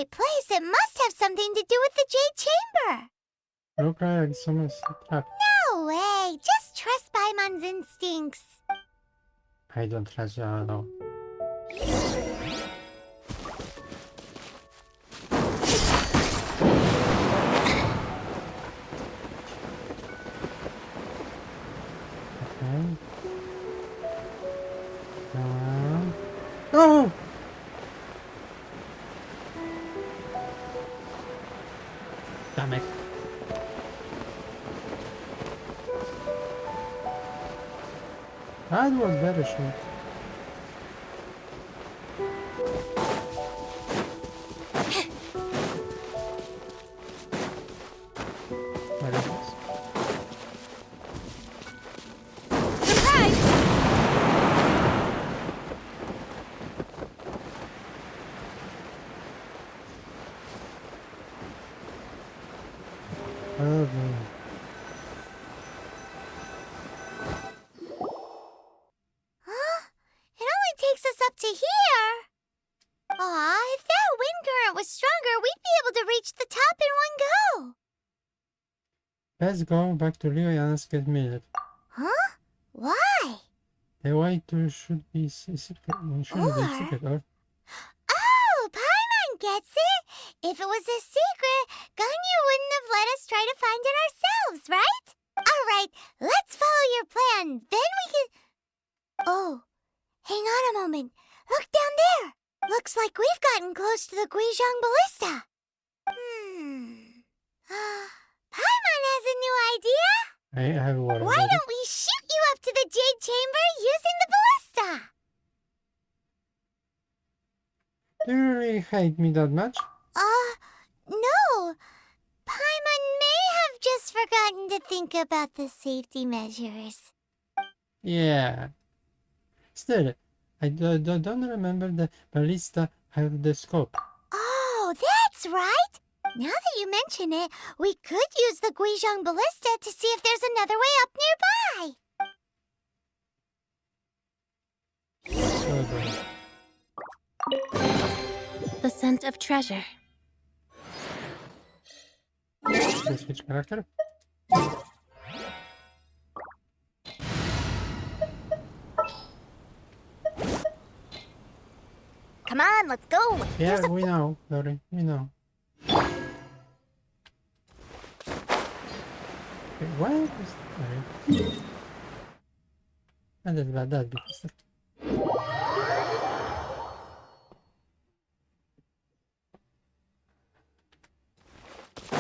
right place, it must have something to do with the Jade Chamber. Look like someone's trapped. No way, just trust Paimon's instincts. I don't trust you at all. Okay. Oh! Damn it. That was very short. What is this? Surprise! Oh, no. Takes us up to here. Aw, if that wind current was stronger, we'd be able to reach the top in one go. Let's go back to Lilyue and ask it minute. Huh? Why? The way to should be secret. Shouldn't be secret, or? Oh, Paimon gets it. If it was a secret, Ganyu wouldn't have let us try to find it ourselves, right? All right, let's follow your plan. Then we can... Oh. Hang on a moment. Look down there. Looks like we've gotten close to the Guizhong Ballista. Paimon has a new idea. I have one. Why don't we shoot you up to the Jade Chamber using the ballista? Do you really hate me that much? No. Paimon may have just forgotten to think about the safety measures. Yeah. Still, I don't remember the ballista had the scope. Oh, that's right. Now that you mention it, we could use the Guizhong Ballista to see if there's another way up nearby. The scent of treasure. Let's switch character. Come on, let's go. Yeah, we know, Lori, we know. Okay, what is that? And that's bad, that because...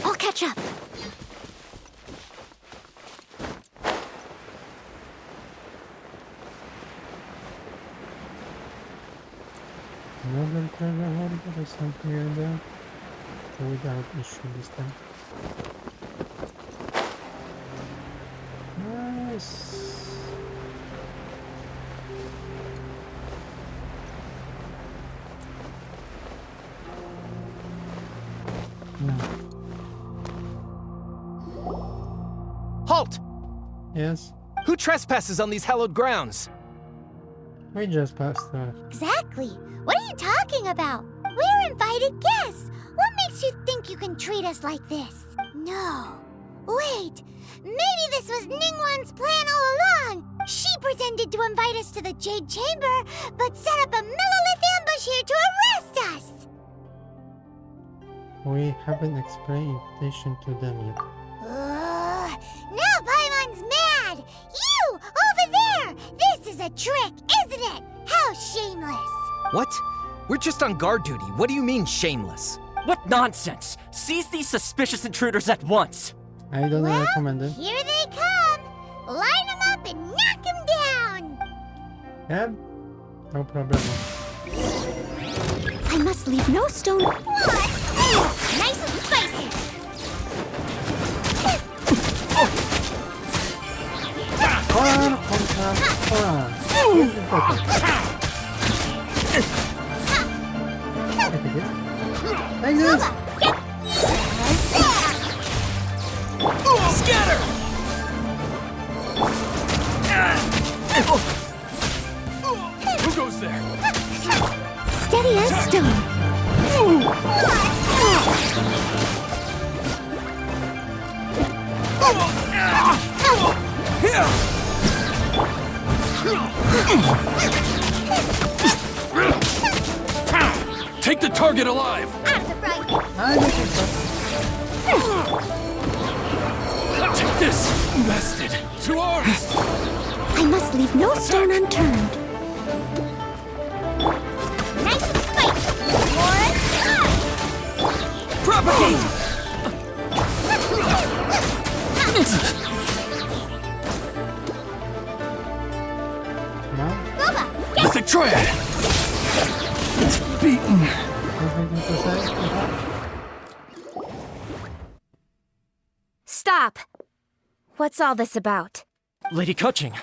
I'll catch up. Another treasure hoard or something like that. Without issue this time. Nice. No. Halt! Yes, Who trespasses on these hallowed grounds? we just passed Exactly. What are you talking about? We're invited guests. What makes you think you can treat us like this? No. Wait. Maybe this was Ningguang's plan all along. She pretended to invite us to the Jade Chamber, but set up a millilith ambush here to arrest us. We haven't explained invitation to them yet. Now Paimon's mad. You, over there. This is a trick, isn't it? How shameless. What? We're just on guard duty. What do you mean, shameless? What nonsense! Seize these suspicious intruders at once! I don't recommend it. Here they come. Line them up and knock them down. Yeah, no problem. I must leave no stone. What? Nice and spicy. Like this. Scatter! Who goes there? Steady as stone. Take the target alive! Out of the right. Ay, no pasa. Take this, bastard! To arms! I must leave no stone unturned. Nice and spike. One, Propagate! No? Boba, With a triad! It's beaten. Nothing to say? Stop! What's all this about? Lady Kuching,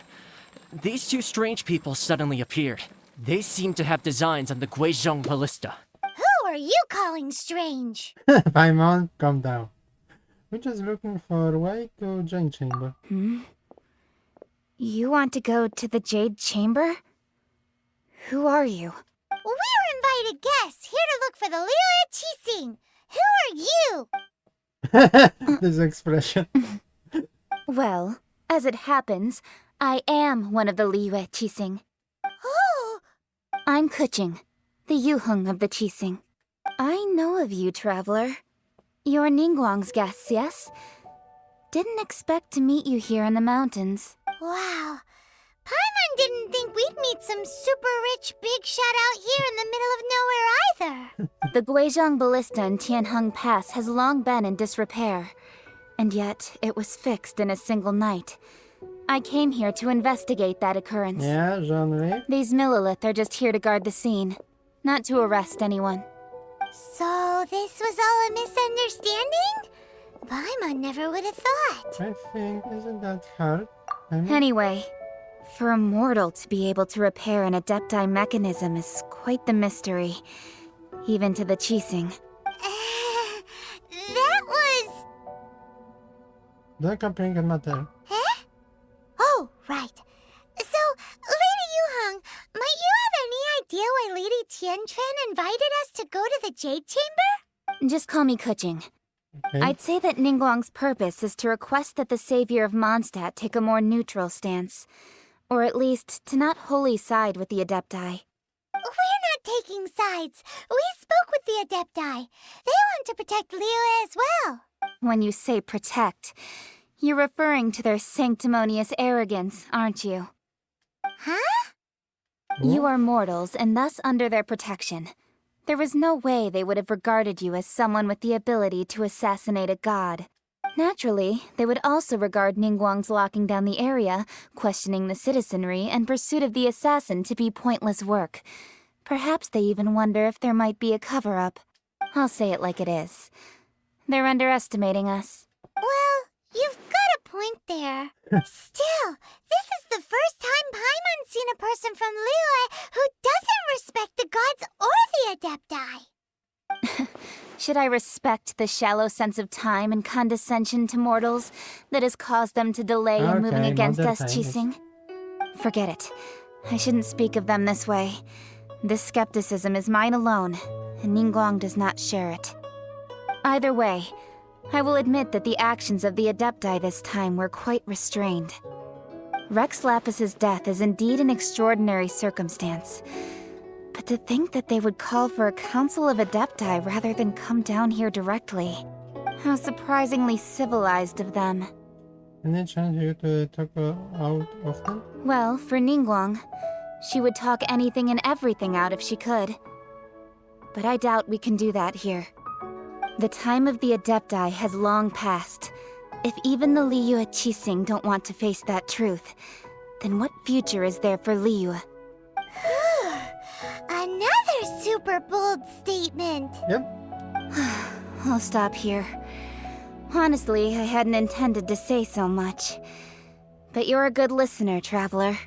these two strange people suddenly appeared. They seem to have designs on the Guizhong ballista. who are you calling strange? Paimon, calm down. We're just looking for a way to Jade Chamber. You want to go to the Jade Chamber? Who are you? We're invited guests here to look for the Lilyue Chising. Who are you? This expression. Well, as it happens, I am one of the Lilyue Chising. Oh, I'm Kuching, the Yuheng of the Chising. I know of you, traveler. You're Ningguang's guests, yes? Didn't expect to meet you here in the mountains. wow. Paimon didn't think we'd meet some super rich big shot out here in the middle of nowhere either. The Guizhong ballista in Tianheng Pass has long been in disrepair, and yet it was fixed in a single night. I came here to investigate that occurrence. Yeah, genre. These Millilith are just here to guard the scene, not to arrest anyone. So this was all a misunderstanding? Paimon never would have thought. I think, isn't that hard? Anyway, for a mortal to be able to repair an Adepti mechanism is quite the mystery, even to the Chising. That was... Don't comprehend matter. Huh? Oh, right. So, Lady Yuheng, might you have any idea why Lady Tianquan invited us to go to the Jade Chamber? Just call me Kuching. Okay. I'd say that Ningguang's purpose is to request that the savior of Mondstadt take a more neutral stance. Or at least, to not wholly side with the Adepti. We're not taking sides. We spoke with the Adepti. They want to protect Lilyue as well. When you say protect, you're referring to their sanctimonious arrogance, aren't you? Huh? You are mortals, and thus under their protection. There was no way they would have regarded you as someone with the ability to assassinate a god. Naturally, they would also regard Ningguang's locking down the area, questioning the citizenry, and pursuit of the assassin to be pointless work. Perhaps they even wonder if there might be a cover-up. I'll say it like it is. They're underestimating us. Well, you've got a point there. Still, this is the first time Paimon's seen a person from Lilyue who doesn't respect the gods or the Adepti. Should I respect the shallow sense of time and condescension to mortals that has caused them to delay in moving Okay, against not us, that famous. Chising? Forget it. I shouldn't speak of them this way. This skepticism is mine alone, and Ningguang does not share it. Either way, I will admit that the actions of the Adepti this time were quite restrained. Rex Lapis's death is indeed an extraordinary circumstance. But to think that they would call for a council of Adepti rather than come down here directly. How surprisingly civilized of them. Any chance you to talk out often? Well, for Ningguang, she would talk anything and everything out if she could. But I doubt we can do that here. The time of the Adepti has long passed. If even the Lilyue Chising don't want to face that truth, then what future is there for Lilyue? Another super bold statement. Yep. I'll stop here. Honestly, I hadn't intended to say so much. But you're a good listener, traveler.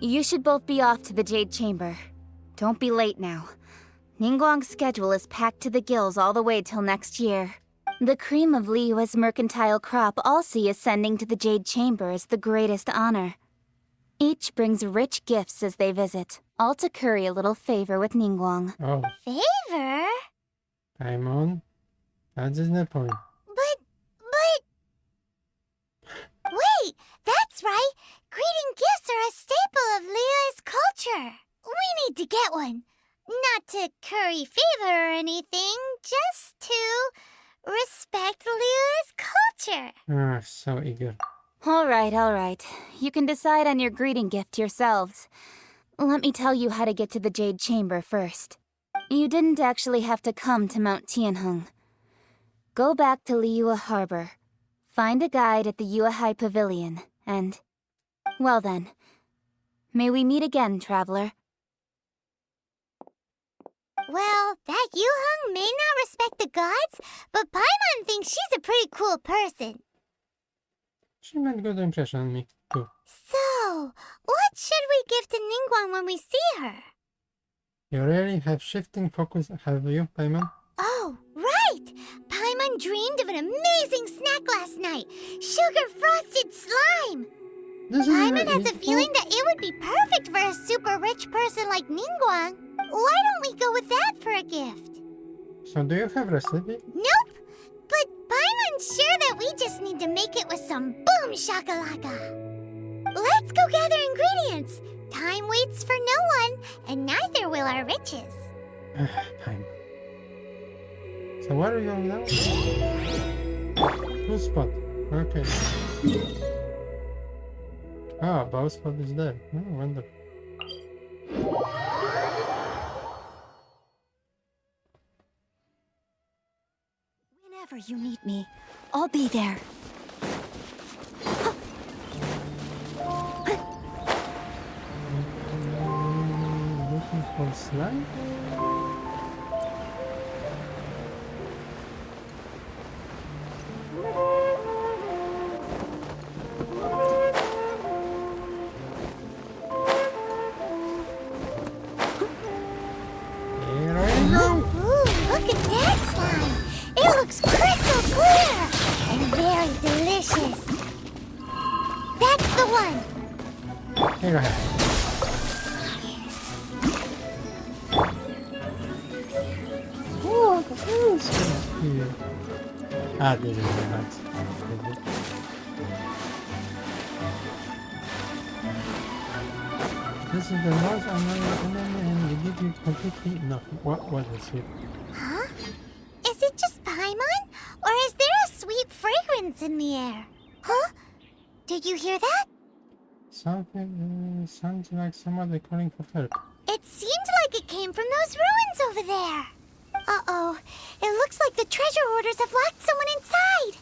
You should both be off to the Jade Chamber. Don't be late now. Ningguang's schedule is packed to the gills all the way till next year. The cream of Lilyue's mercantile crop all see ascending to the Jade Chamber as the greatest honor. Each brings rich gifts as they visit, all to curry a little favor with Ningguang. Oh, Favor? Paimon. That is the point. But... Wait, that's right. culture. We need to get one. Not to curry favor or anything, just to respect Lilyue's culture. Ah, so eager. All right. You can decide on your greeting gift yourselves. Let me tell you how to get to the Jade Chamber first. You didn't actually have to come to Mount Tianheng. Go back to Lilyue Harbor. Find a guide at the Yuehai Pavilion, and... well then. May we meet again, traveler. Well, that Yuheng may not respect the gods, but Paimon thinks she's a pretty cool person. She made a good impression on me, too. So, what should we give to Ningguang when we see her? You really have shifting focus, have you, Paimon? Oh, right! Paimon dreamed of an amazing snack last night. Sugar-frosted slime! Paimon has a feeling that it would be perfect for a super rich person like Ningguang. Why don't we go with that for a gift? So do you have recipe? Nope! But Paimon's sure that we just need to make it with some boom shakalaka. Let's go gather ingredients. Time waits for no one, and neither will our riches. Paimon. So where are we going now? Blue spot. Okay. Ah, bow spot is there. Oh, wonderful. Whenever you need me, I'll be there. Looking for slime? Here I go! Ooh, look at that slime! It looks crystal clear and very delicious. That's the one. Here I have. Oh, this is here. Ah, there is not. This is the North American enemy and they give you completely nothing. What was it? Huh? Is it just Paimon? Or is there a sweet fragrance in the air? Huh? Did you hear that? Something sounds like somebody calling for help. It seemed like it came from those ruins over there. Uh-oh. It looks like the treasure hoarders have locked someone inside.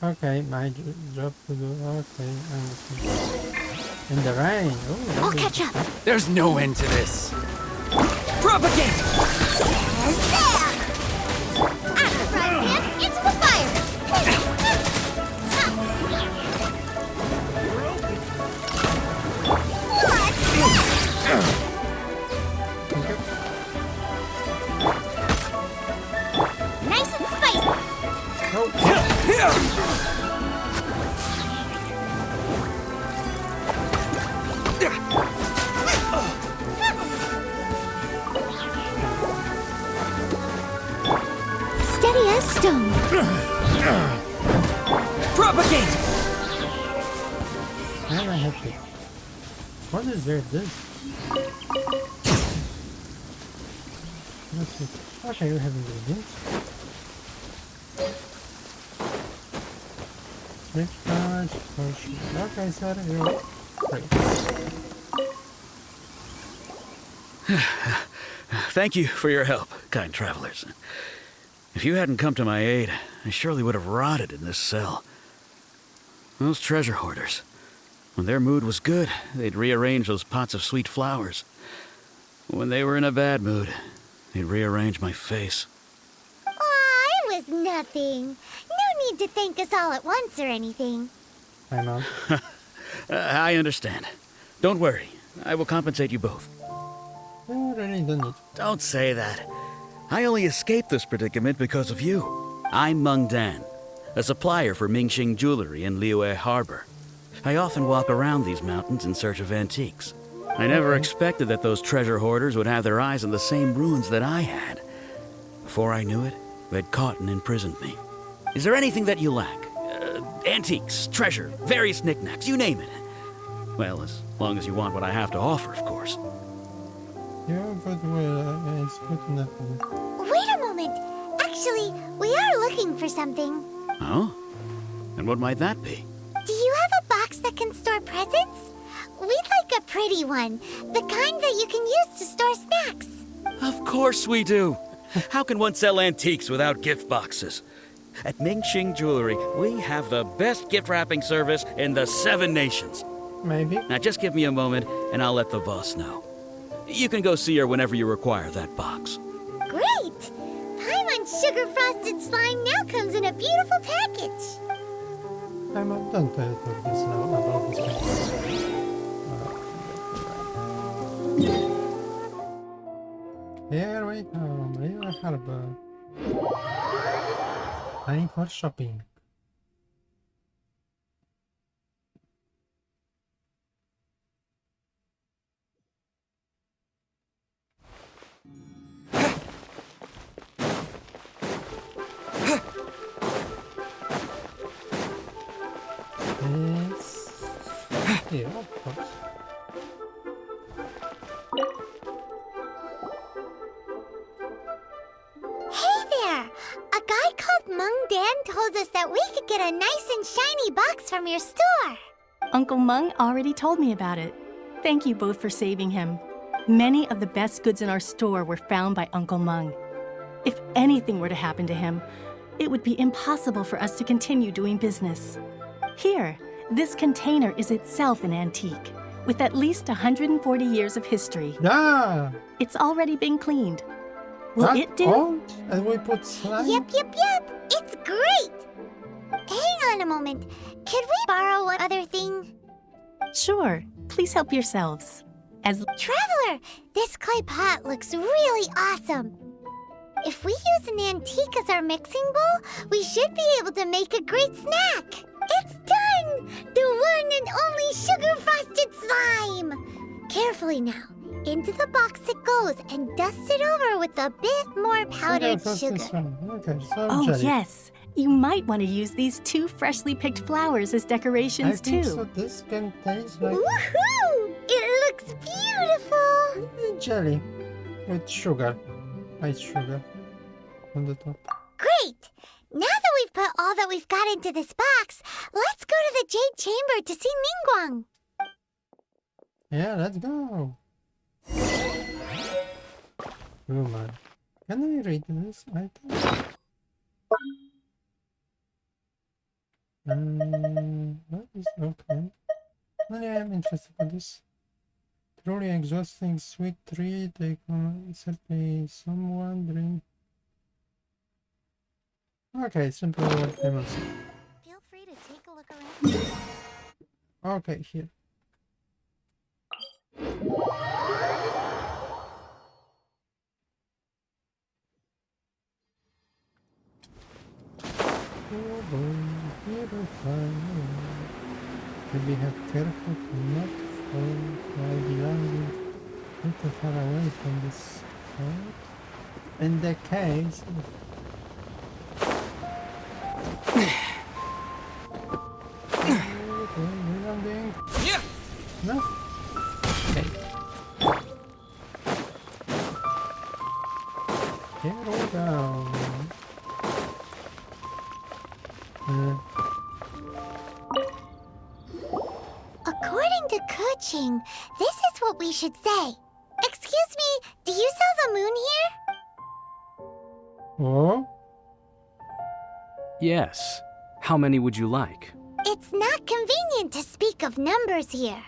Okay, my job to do. Okay, understand. In the rain. Oh, I'll catch up. There's no end to this. Propagate! There's there! Out of the frying pan, into the fire! Nice and spicy! Steady as stone. Propagate! Now I have to. What is there? This? Let's see. Okay, we have ingredients. Rich charge, potion. Okay, sorry, you're great. Thank you for your help, kind travelers. If you hadn't come to my aid, I surely would have rotted in this cell. Those treasure hoarders. When their mood was good, they'd rearrange those pots of sweet flowers. When they were in a bad mood, they'd rearrange my face. Aw, it was nothing. No need to thank us all at once or anything. I know. I understand. Don't worry. I will compensate you both. You really don't need. Don't say that. I only escaped this predicament because of you. I'm Meng Dan, a supplier for Mingxing jewelry in Lilyue Harbor. I often walk around these mountains in search of antiques. I never expected that those treasure hoarders would have their eyes on the same ruins that I had. Before I knew it, they'd caught and imprisoned me. Is there anything that you lack? Antiques, treasure, various knickknacks, you name it. Well, as long as you want what I have to offer, of course. Your goodwill is good enough for me. Wait a moment. Actually, we are looking for something. Oh? And what might that be? Do you have a box that can store presents? We'd like a pretty one. The kind that you can use to store snacks. Of course we do. How can one sell antiques without gift boxes? At Mingxing Jewelry, we have the best gift wrapping service in the 7 nations. Maybe. Now just give me a moment and I'll let the boss know. You can go see her whenever you require that box. Great! Paimon's sugar frosted slime now comes in a beautiful package. Don't tell this now about this one. Here we go, Lilyue Harbor. Time for shopping. It's here, of course. Hey there! A guy called Mung Dan told us that we could get a nice and shiny box from your store. Uncle Mung already told me about it. Thank you both for saving him. Many of the best goods in our store were found by Uncle Mung. If anything were to happen to him, it would be impossible for us to continue doing business. Here, this container is itself an antique, with at least 140 years of history. Yeah! It's already been cleaned. Will That it do? old? And we put slime? Yep. It's great! Hang on a moment. Could we borrow one other thing? Sure. Please help yourselves. As Traveler, this clay pot looks really awesome. If we use an antique as our mixing bowl, we should be able to make a great snack. It's done! The one and only sugar-frosted slime! Carefully now. Into the box it goes and dust it over with a bit more powdered Okay, sugar. this one. Okay, so Oh, jelly. yes. You might want to use these 2 freshly picked flowers as I decorations, think too. so. This can taste like Woohoo! It looks beautiful! jelly with sugar. Ice sugar on the top. Great! Now that we've put all that we've got into this box, let's go to the Jade Chamber to see Ningguang. Yeah, let's go. Woman. Can I read this item? What is okay? Only I am interested in this. Truly exhausting sweet treat. They can certainly someone drink. Okay, simple what I must say. Feel free to take a look around. Okay, here. Oh boy, here we find. Should we have careful to not fall while landing little far away from this spot? In the case. Landing. Yeah. No. Okay. Here we go. According to Kuching, this is what we should say. Excuse me, do you sell the moon here? Oh? Yes. How many would you like? It's not convenient to speak of numbers here.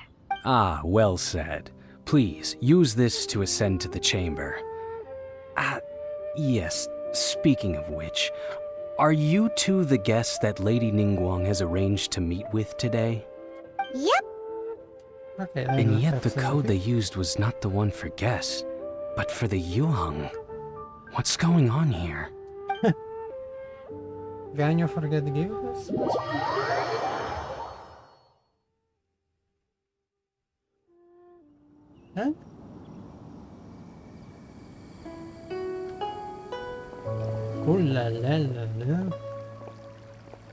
Ah, well said. Please, use this to ascend to the chamber. Yes, speaking of which, are you two the guests that Lady Ningguang has arranged to meet with today? Yep, Okay. And yet the code they used was not the one for guests, but for the Yuheng. What's going on here? Can you forget to give this? Huh? Ooh la la la la.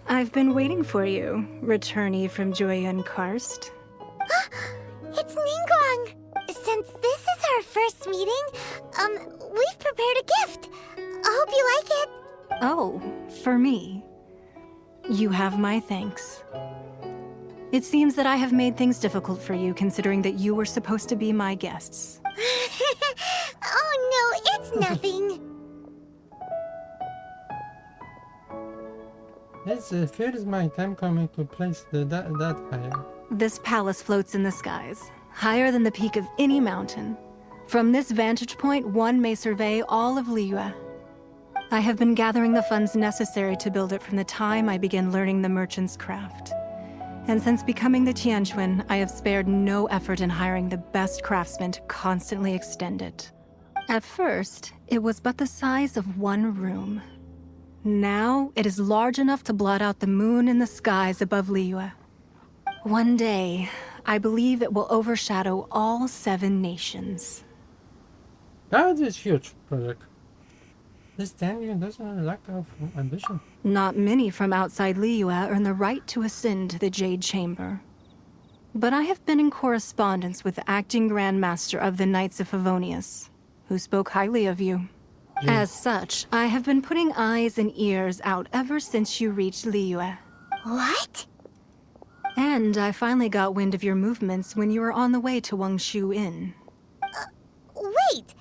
I've been waiting for you, returnee from Joyun Karst. it's Ningguang. Since this is our first meeting, you like it. Oh, for me. You have my thanks. It seems that I have made things difficult for you, considering that you were supposed to be my guests. Oh no, it's nothing. Yes, it feels my time coming to place that fire. This palace floats in the skies, higher than the peak of any mountain. From this vantage point, one may survey all of Lilyue. I have been gathering the funds necessary to build it from the time I began learning the merchant's craft. And since becoming the Tianquan, I have spared no effort in hiring the best craftsmen to constantly extend it. At first, it was but the size of one room. Now, it is large enough to blot out the moon in the skies above Lilyue. One day, I believe it will overshadow all 7 nations. That is huge project. This Daniel doesn't lack of ambition. Not many from outside Lilyue earn the right to ascend to the Jade Chamber. But I have been in correspondence with the acting Grand Master of the Knights of Favonius, who spoke highly of you. Yeah. As such, I have been putting eyes and ears out ever since you reached Lilyue. What? And I finally got wind of your movements when you were on the way to Wangshu Inn. Wait,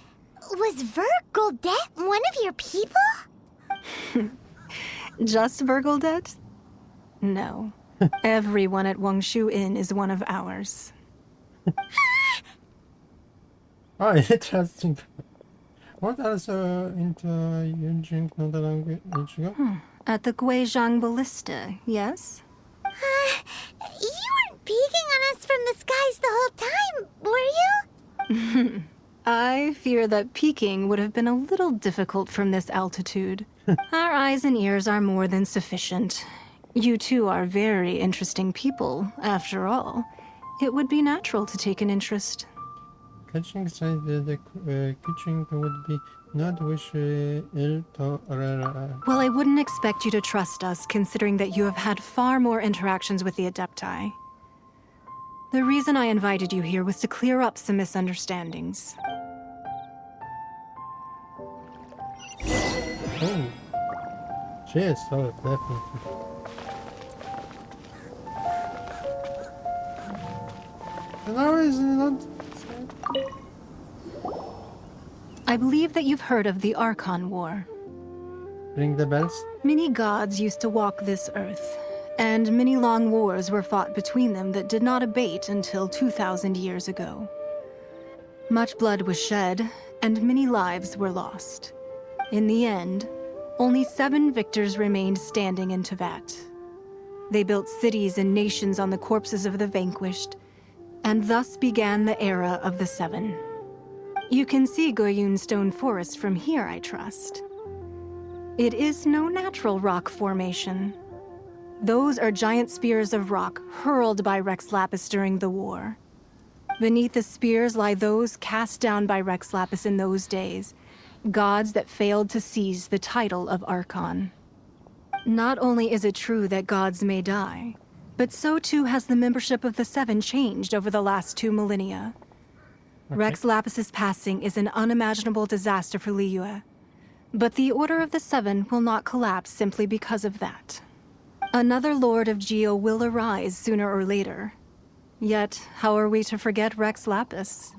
was Vergoldet one of your people? Just Vergoldet? No. Everyone at Wangshu Inn is one of ours. Oh, interesting. What else into you drink not a language ago? At the Guizhang Ballista, yes? You weren't peeking on us from the skies the whole time, were you? I fear that peeking would have been a little difficult from this altitude. Our eyes and ears are more than sufficient. You two are very interesting people, after all. It would be natural to take an interest. Catching sight the kitchen would be not wish ill to Well, I wouldn't expect you to trust us, considering that you have had far more interactions with the Adepti. The reason I invited you here was to clear up some misunderstandings. Oh, she is so definitely. No, it's not. I believe that you've heard of the Archon War. Ring the bells. Many gods used to walk this earth, and many long wars were fought between them that did not abate until 2,000 years ago. Much blood was shed, and many lives were lost. In the end, only 7 victors remained standing in Tevat. They built cities and nations on the corpses of the vanquished, and thus began the era of the 7. You can see Goyun Stone Forest from here, I trust. It is no natural rock formation. Those are giant spears of rock hurled by Rex Lapis during the war. Beneath the spears lie those cast down by Rex Lapis in those days, gods that failed to seize the title of Archon. Not only is it true that gods may die, but so too has the membership of the 7 changed over the last 2 millennia. Okay. Rex Lapis's passing is an unimaginable disaster for Lilyue, but the Order of the 7 will not collapse simply because of that. Another Lord of Geo will arise sooner or later. Yet, how are we to forget Rex Lapis?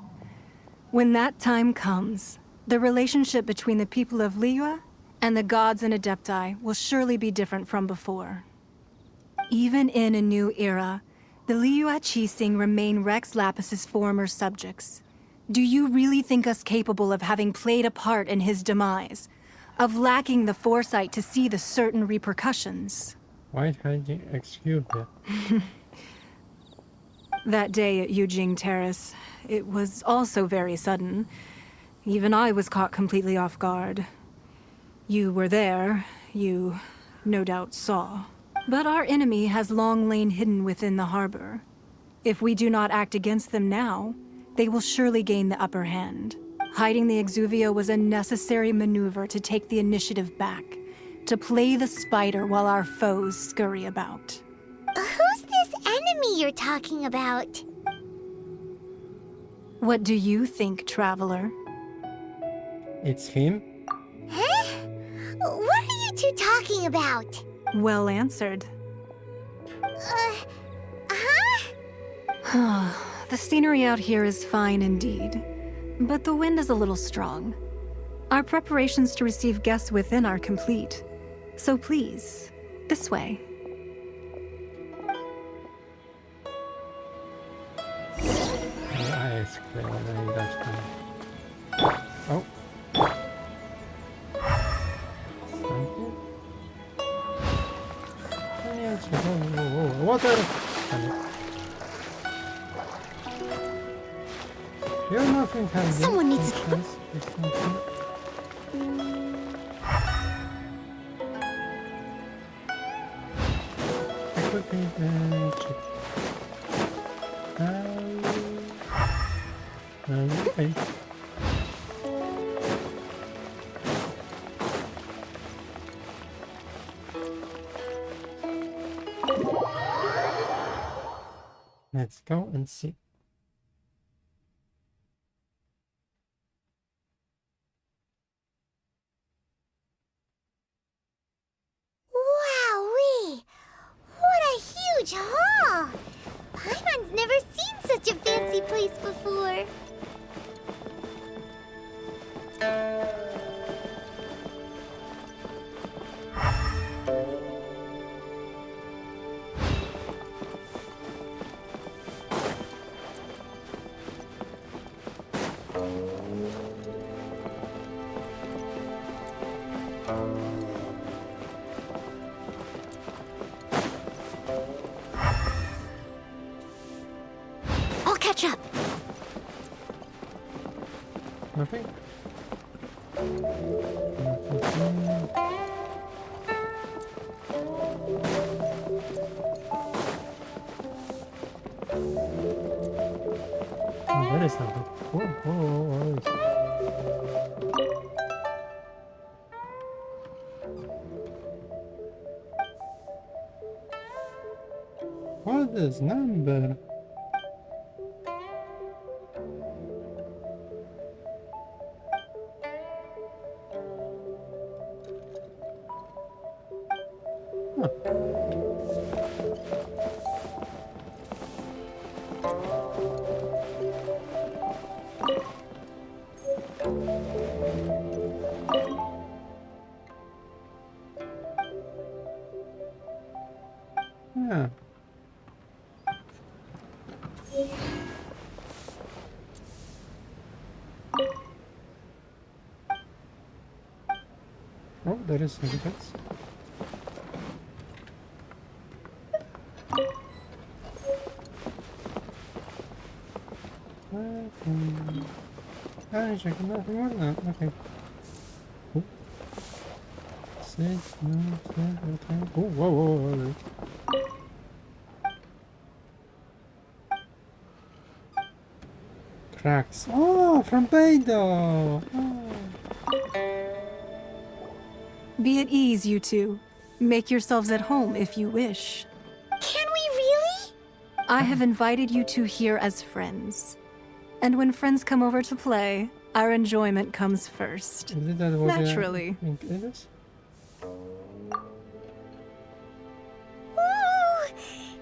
When that time comes, the relationship between the people of Lilyue and the gods and Adepti will surely be different from before. Even in a new era, the Lilyue Qixing remain Rex Lapis's former subjects. Do you really think us capable of having played a part in his demise? Of lacking the foresight to see the certain repercussions? White hiding excuse here. That day at Yujing Terrace, it was also very sudden. Even I was caught completely off guard. You were there, you no doubt saw. But our enemy has long lain hidden within the harbor. If we do not act against them now, they will surely gain the upper hand. Hiding the Exuvio was a necessary maneuver to take the initiative back, to play the spider while our foes scurry about. Who's this enemy you're talking about? What do you think, Traveler? It's him? Huh? What are you two talking about? Well answered. Huh? The scenery out here is fine indeed, but the wind is a little strong. Our preparations to receive guests within are complete. So please, this way. Ice cream, oh. Something? Water! You're nothing kind. Someone needs to... Okay. Let's go and see. Wowee! What a huge hall! Paimon's never seen such a fancy place before. I'll catch up. Nothing? Oh, that is something. What is number? Yeah. Oh, there is something else. I'm checking nothing more than that. Okay. Oh. 6, 9, 7, 10. Oh, whoa. Cracks. Oh, from Beidou. Be at ease, you two. Make yourselves at home if you wish. Can we really? I have invited you two here as friends. And when friends come over to play, our enjoyment comes first. Is that what Naturally. it is? Ooh,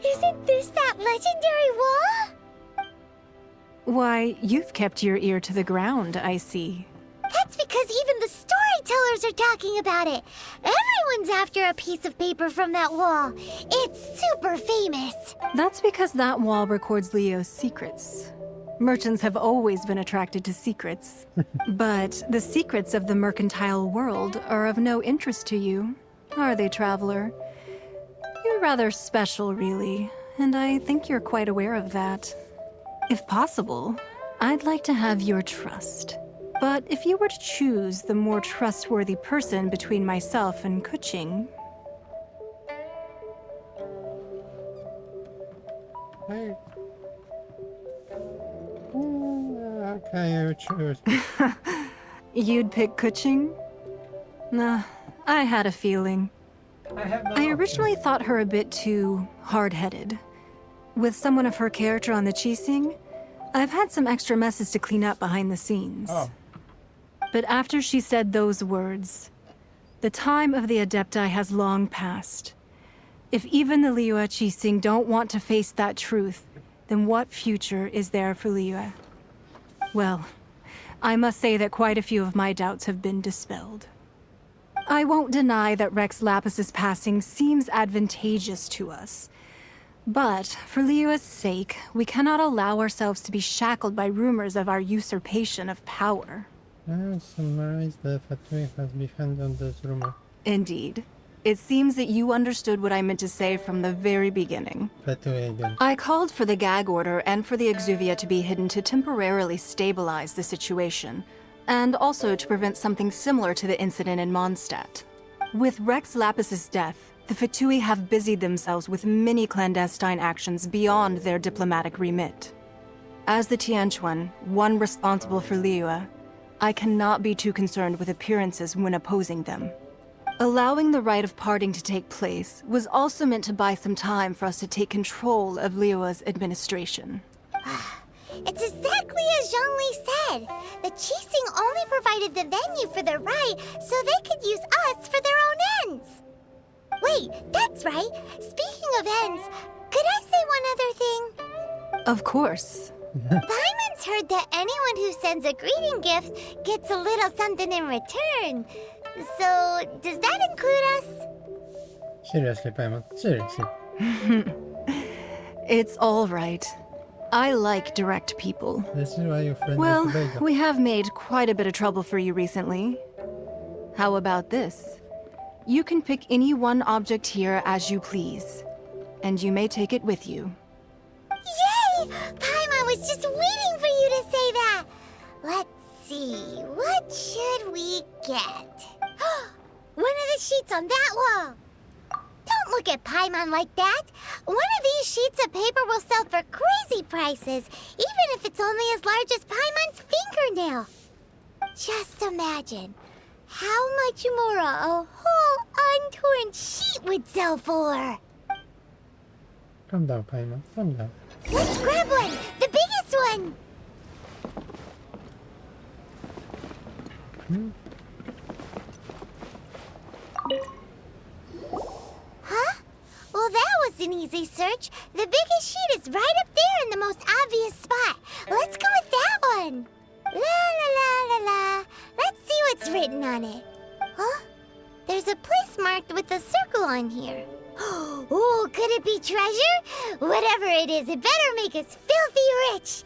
isn't this that legendary wall? Why, you've kept your ear to the ground, I see. That's because even the storytellers are talking about it. Everyone's after a piece of paper from that wall. It's super famous. That's because that wall records Leo's secrets. Merchants have always been attracted to secrets. But the secrets of the mercantile world are of no interest to you, are they, traveler? You're rather special, really, and I think you're quite aware of that. If possible, I'd like to have your trust. But if you were to choose the more trustworthy person between myself and Kuching... Hey. Okay, I would choose. You'd pick Kuching? Nah, I had a feeling. I originally thought her a bit too hard-headed. With someone of her character on the Qixing, I've had some extra messes to clean up behind the scenes. Oh. But after she said those words, The time of the Adepti has long passed. If even the Lilyue Qixing don't want to face that truth, then what future is there for Lilyue? Well, I must say that quite a few of my doubts have been dispelled. I won't deny that Rex Lapis's passing seems advantageous to us. But, for Lilyue's sake, we cannot allow ourselves to be shackled by rumors of our usurpation of power. I surmise the Fatui has befriended this rumor. Indeed. It seems that you understood what I meant to say from the very beginning. Fatui again. I called for the gag order and for the exuvia to be hidden to temporarily stabilize the situation, and also to prevent something similar to the incident in Mondstadt. With Rex Lapis's death, the Fatui have busied themselves with many clandestine actions beyond their diplomatic remit. As the Tianquan, one responsible for Lilyue, I cannot be too concerned with appearances when opposing them. Allowing the rite of parting to take place was also meant to buy some time for us to take control of Lilyue's administration. It's exactly as Zhongli said. The Qixing only provided the venue for the rite so they could use us for their own ends. Wait, that's right. Speaking of ends, could I say one other thing? Of course. Paimon's heard that anyone who sends a greeting gift gets a little something in return. So, does that include us? Seriously, Paimon. Seriously. It's all right. I like direct people. This is why you're friends Well, with Vega. we have made quite a bit of trouble for you recently. How about this? You can pick any one object here as you please, and you may take it with you. Yay! Paimon was just waiting for you to say that. Let's see, what should we get? One of the sheets on that wall. Don't look at Paimon like that. One of these sheets of paper will sell for crazy prices, even if it's only as large as Paimon's fingernail. Just imagine how much more a whole untorn sheet would sell for. Calm down, Paimon. Calm down. Let's grab one, the biggest one. Huh? Well, that was an easy search. The biggest sheet is right up there in the most obvious spot. Let's go with that one. La la la la la. Let's see what's written on it. Huh? There's a place marked with a circle on here. Oh, could it be treasure? Whatever it is, it better make us filthy rich.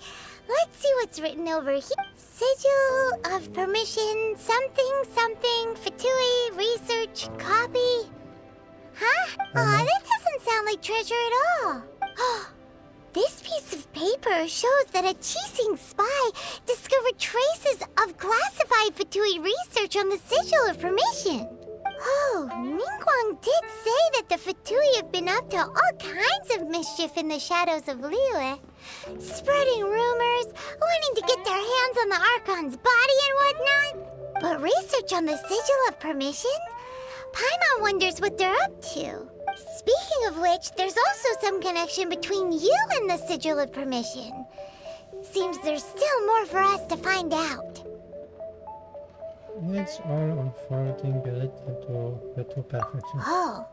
Let's see what's written over here. Sigil of permission, something, something, Fatui, research, copy. Huh? Aw, that doesn't sound like treasure at all. This piece of paper shows that a Qixing spy discovered traces of classified Fatui research on the Sigil of Permission. Oh, Ningguang did say that the Fatui have been up to all kinds of mischief in the shadows of Lilyue. Spreading rumors, wanting to get their hands on the Archon's body and whatnot. But research on the Sigil of Permission? Paimon wonders what they're up to. Speaking of which, there's also some connection between you and the Sigil of Permission. Seems there's still more for us to find out. It's all unfolding related to the two perfections. Oh,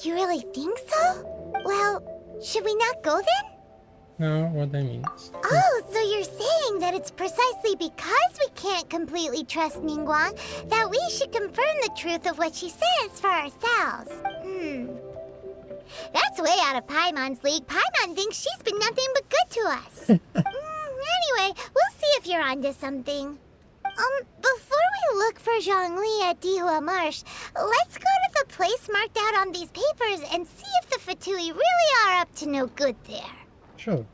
you really think so? Well, should we not go then? No, what I mean is... Oh, so you're saying that it's precisely because we can't completely trust Ningguang that we should confirm the truth of what she says for ourselves. That's way out of Paimon's league. Paimon thinks she's been nothing but good to us. Anyway, we'll see if you're onto something. Before we look for Zhongli at Dihua Marsh, let's go to the place marked out on these papers and see if the Fatui really are up to no good there. Sure.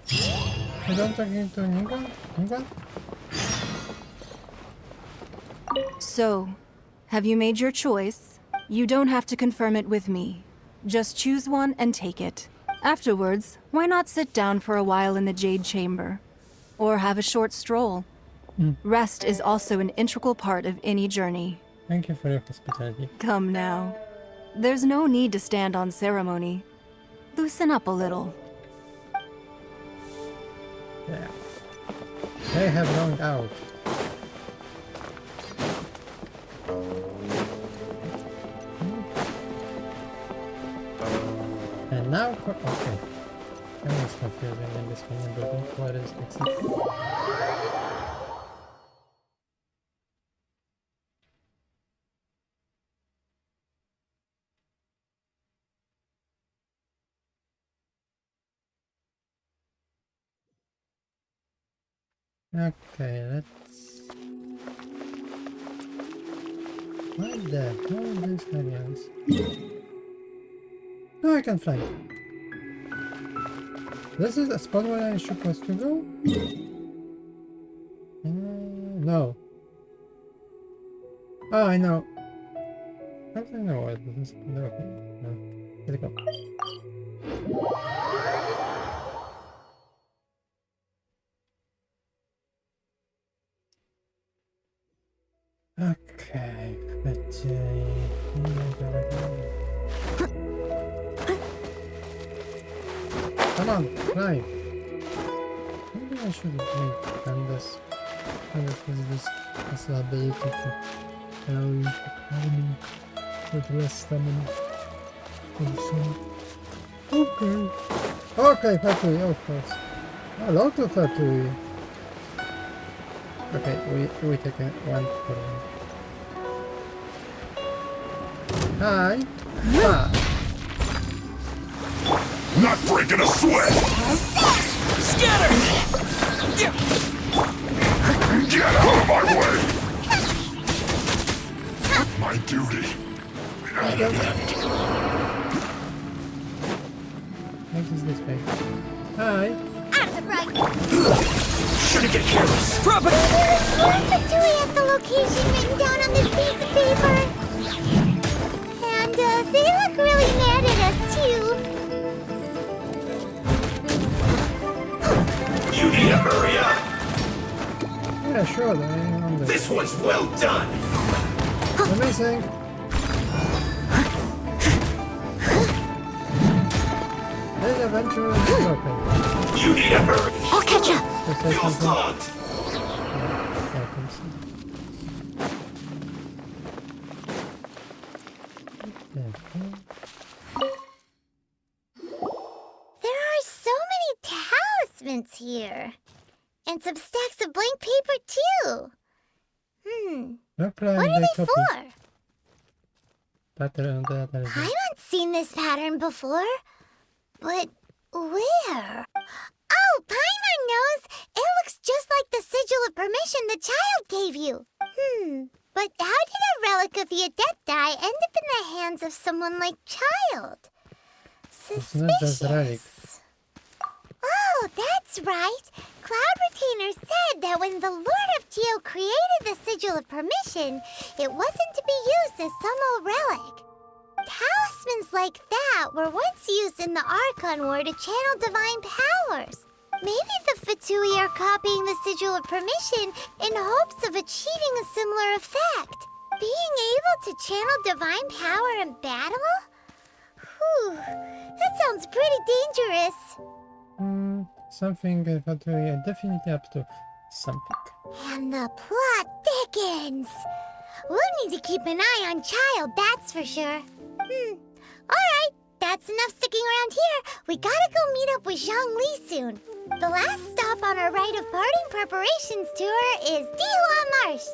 You don't talk to Ningguang? Ningguang? So, have you made your choice? You don't have to confirm it with me. Just choose one and take it. Afterwards, why not sit down for a while in the Jade Chamber? Or have a short stroll. Rest is also an integral part of any journey. Thank you for your hospitality. Come now. There's no need to stand on ceremony. Loosen up a little. Yeah. They have longed out. And now for okay. That was confusing in this one building. What is exactly? Okay, let's. What the hell is this guys? No, I can fly. This is a spot where I'm supposed to go? No. Oh, I know. I don't know what this is. Okay. No. Here we go. Okay, but come on, fly. Maybe I should make Candace. Candace has the ability to carry climbing with less stamina. Okay. Okay, Fatui, of course. Hello to Fatui. Okay, we take one for one. Hi. Ah. Not breaking a sweat! Scatter! Get out of my way! My duty. What is this guy? Hi. Out of right. Shouldn't get careless. Drop it! There's one Fatui at the location written down on this piece of paper. And they look really mad at us too. You need to hurry up! Yeah, sure. I'm on This one's well done! Amazing. This adventure is broken. You need to hurry! I'll catch up. Feel clogged! There are so many talismans here. And some stacks of blank paper too. No plan, What are they copy. for? Pattern, I haven't seen this pattern before. But where? Oh, Paimon knows! It looks just like the sigil of permission the child gave you. But how did a relic of the Adepti end up in the hands of someone like Child? It's not just relic. Suspicious. Oh, that's right. Cloud Retainer said that when the Lord of Geo created the sigil of permission, it wasn't to be used as some old relic. Talismans like that were once used in the Archon War to channel divine powers. Maybe the Fatui are copying the sigil of permission in hopes of achieving a similar effect. Being able to channel divine power in battle? Whew, that sounds pretty dangerous. Something that we are definitely up to. Something. And the plot thickens. We'll need to keep an eye on Child, that's for sure. Alright, that's enough sticking around here. We gotta go meet up with Zhang Li soon. The last stop on our rite of parting preparations tour is Dihua Marsh.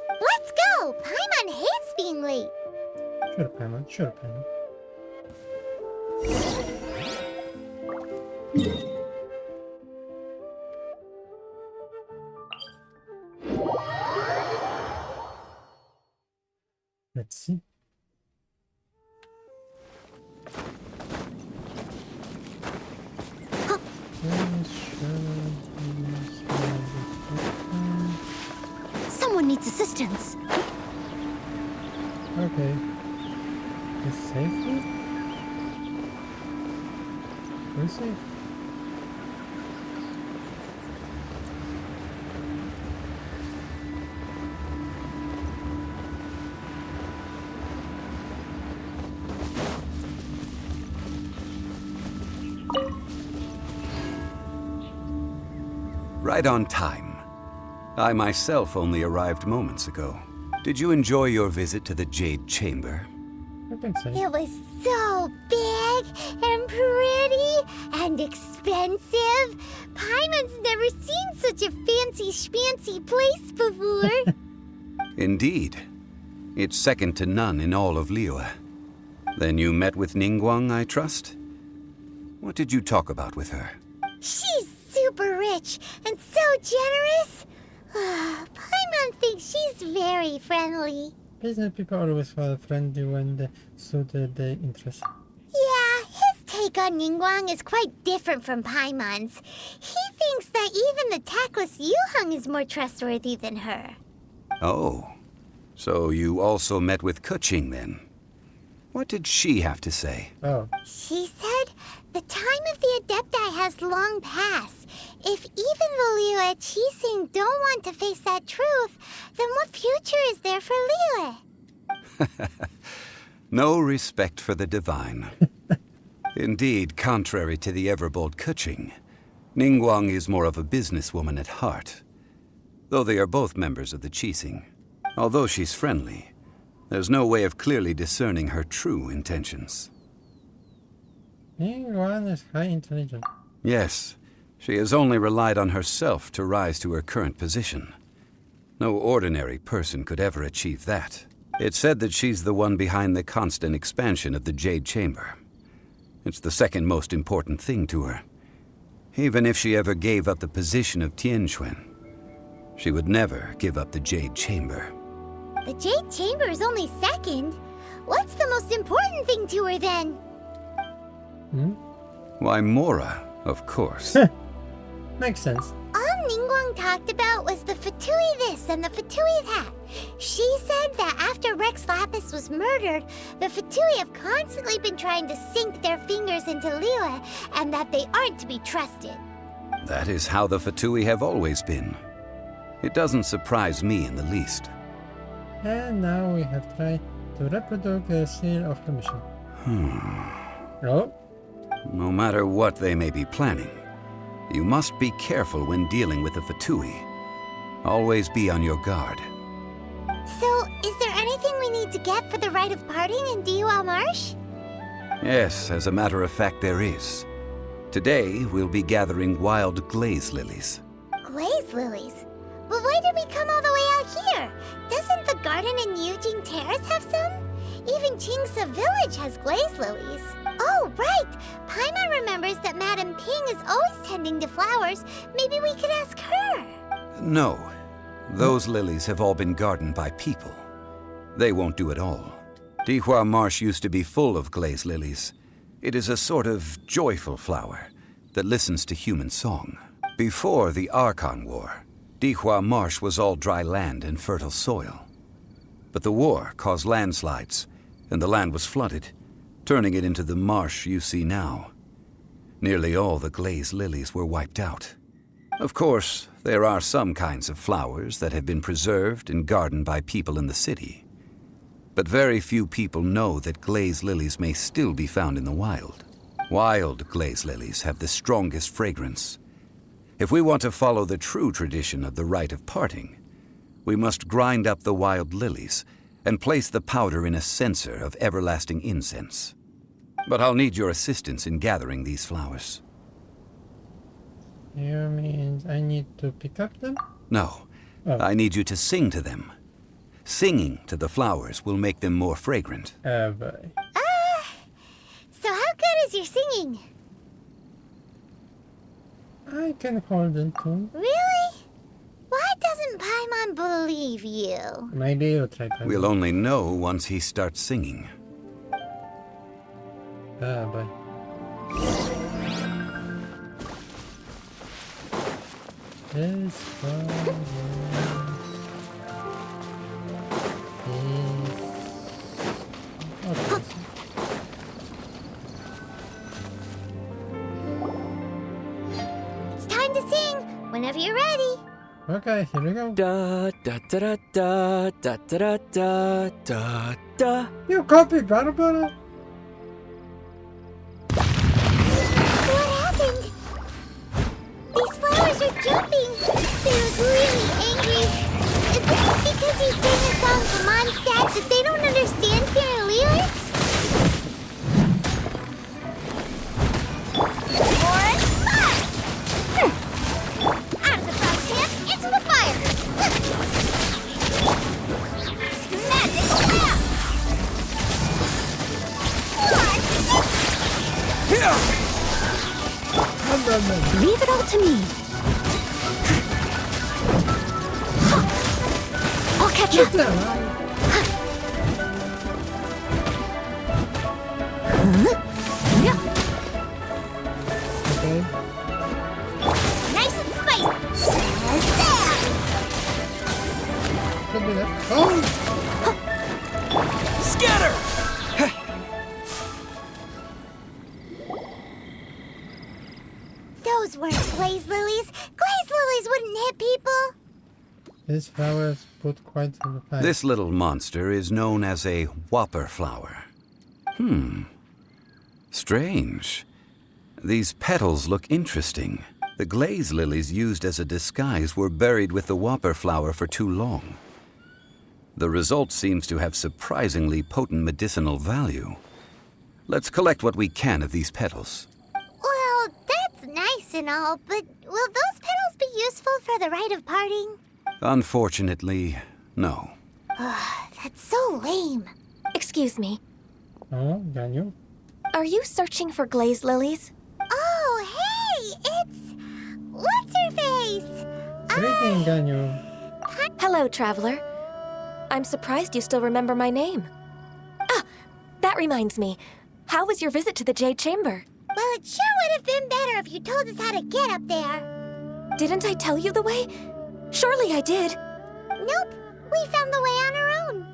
Let's go! Paimon hates being late. Sure, Paimon. Sure, Paimon. Let's see. Someone needs assistance. Okay. It's safely? We'll see. Right on time. I myself only arrived moments ago. Did you enjoy your visit to the Jade Chamber? I think so. It was so big and pretty and expensive. Paimon's never seen such a fancy schmancy place before. Indeed. It's second to none in all of Lilyue. Then you met with Ningguang, I trust? What did you talk about with her? She's super rich and so generous. Paimon thinks she's very friendly. Business people always feel friendly when they suit their interests. Yeah, his take on Ningguang is quite different from Paimon's. He thinks that even the tactless Yuheng is more trustworthy than her. Oh. So you also met with Keqing then? What did she have to say? Oh. She said the time of the Adepti has long passed. If even the Lilyue Qixing don't want to face that truth, then what future is there for Lilyue? No respect for the divine. Indeed, contrary to the ever-bold Keqing, Ningguang is more of a businesswoman at heart. Though they are both members of the Qixing. Although she's friendly, there's no way of clearly discerning her true intentions. Ningguang is high intelligence. Yes, she has only relied on herself to rise to her current position. No ordinary person could ever achieve that. It's said that she's the one behind the constant expansion of the Jade Chamber. It's the second most important thing to her. Even if she ever gave up the position of Tianquan, she would never give up the Jade Chamber. The Jade Chamber is only second. What's the most important thing to her then? Why, Mora, of course. Makes sense. All Ningguang talked about was the Fatui this and the Fatui that. She said that after Rex Lapis was murdered, the Fatui have constantly been trying to sink their fingers into Lilyue, and that they aren't to be trusted. That is how the Fatui have always been. It doesn't surprise me in the least. And now we have tried to reproduce the seal of the mission. Oh? No matter what they may be planning, you must be careful when dealing with the Fatui. Always be on your guard. So, is there anything we need to get for the rite of parting in Dihua Marsh? Yes, as a matter of fact, there is. Today, we'll be gathering wild glaze lilies. Glaze lilies? But why did we come all the way out here? Doesn't the garden in Yujing Terrace have some? Even Qingsa Village has glaze lilies. Oh, right! Paimon remembers that Madame Ping is always tending to flowers. Maybe we could ask her. No. Those lilies have all been gardened by people. They won't do it all. Dihua Marsh used to be full of glaze lilies. It is a sort of joyful flower that listens to human song. Before the Archon War, Dihua Marsh was all dry land and fertile soil. But the war caused landslides, and the land was flooded, turning it into the marsh you see now. Nearly all the glaze lilies were wiped out. Of course, there are some kinds of flowers that have been preserved and gardened by people in the city. But very few people know that glaze lilies may still be found in the wild. Wild glaze lilies have the strongest fragrance. If we want to follow the true tradition of the rite of parting, we must grind up the wild lilies and place the powder in a censer of everlasting incense. But I'll need your assistance in gathering these flowers. You mean I need to pick up them? No, Oh. I need you to sing to them. Singing to the flowers will make them more fragrant. Oh boy. So how good is your singing? I can hold in tune. Really? Why doesn't Paimon believe you? Maybe you'll try Paimon. We'll only know once he starts singing. Oh boy. This one is... It's time to sing whenever you're ready. Okay, here we go. Da da da da da da da da da da. You copied Butter Butter? What happened? These flowers are jumping. They look really angry. Is it because you sang a song for Mondstadt that they don't understand here in Lilyue? Leave it all to me. I'll catch up. Okay. Nice and spicy. As that. Could be that. Oh! Scatter! Those weren't glaze lilies. Glaze lilies wouldn't hit people. These flowers put quite an effect. This little monster is known as a whopper flower. Strange. These petals look interesting. The glaze lilies used as a disguise were buried with the whopper flower for too long. The result seems to have surprisingly potent medicinal value. Let's collect what we can of these petals. Well, that's nice and all, but will those petals be useful for the rite of parting? Unfortunately, no. That's so lame. Excuse me. Oh, Daniel. Are you searching for glaze lilies? Oh, hey, it's... What's-her-face? Greeting, Daniel. Hello, traveler. I'm surprised you still remember my name. Ah, that reminds me. How was your visit to the Jade Chamber? Well, it sure would have been better if you told us how to get up there. Didn't I tell you the way? Surely I did. Nope, we found the way on our own.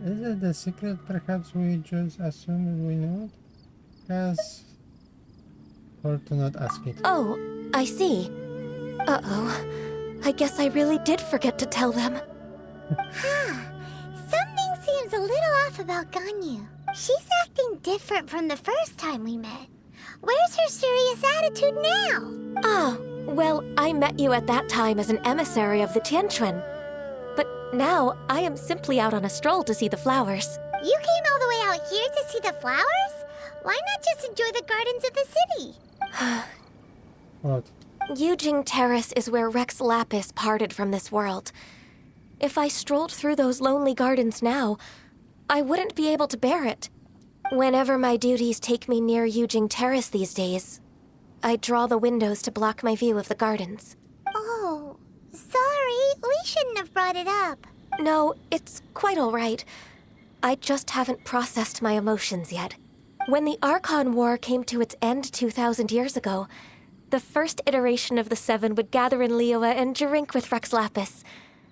Is it the secret? Perhaps we just assume we know it? Yes. Or to not ask it. Oh, I see. Uh-oh. I guess I really did forget to tell them. Something seems a little off about Ganyu. She's acting different from the first time we met. Where's her serious attitude now? Ah, well, I met you at that time as an emissary of the Tianquan. But now, I am simply out on a stroll to see the flowers. You came all the way out here to see the flowers? Why not just enjoy the gardens of the city? What? Yujing Terrace is where Rex Lapis parted from this world. If I strolled through those lonely gardens now, I wouldn't be able to bear it. Whenever my duties take me near Yujing Terrace these days, I draw the windows to block my view of the gardens. Oh, sorry, we shouldn't have brought it up. No, it's quite all right. I just haven't processed my emotions yet. When the Archon War came to its end 2,000 years ago, the first iteration of the Seven would gather in Lilyue and drink with Rex Lapis.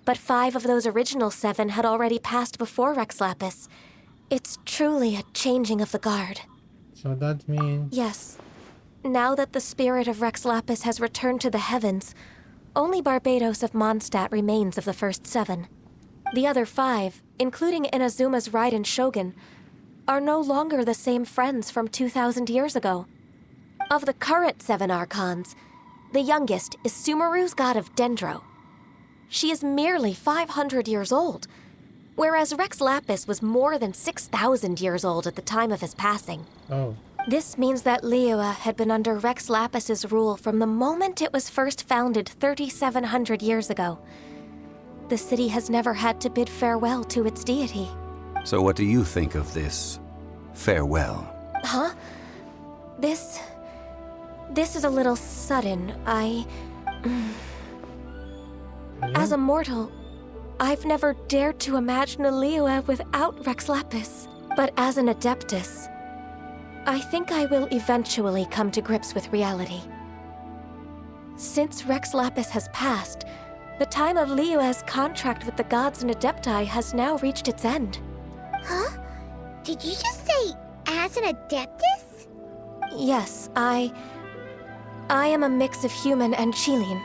But 5 of those original 7 had already passed before Rex Lapis. It's truly a changing of the guard. So that means... Yes. Now that the spirit of Rex Lapis has returned to the heavens, only Barbados of Mondstadt remains of the first 7. The other 5, including Inazuma's Raiden Shogun, are no longer the same friends from 2,000 years ago. Of the current 7 Archons, the youngest is Sumeru's god of Dendro. She is merely 500 years old, whereas Rex Lapis was more than 6,000 years old at the time of his passing. Oh. This means that Lilyue had been under Rex Lapis's rule from the moment it was first founded 3,700 years ago. The city has never had to bid farewell to its deity. So what do you think of this farewell? Huh? This is a little sudden. As a mortal, I've never dared to imagine a Lilyue without Rex Lapis. But as an Adeptus, I think I will eventually come to grips with reality. Since Rex Lapis has passed, the time of Lilyue's contract with the gods and Adepti has now reached its end. Huh? Did you just say, as an Adeptus? Yes, I am a mix of human and Qilin.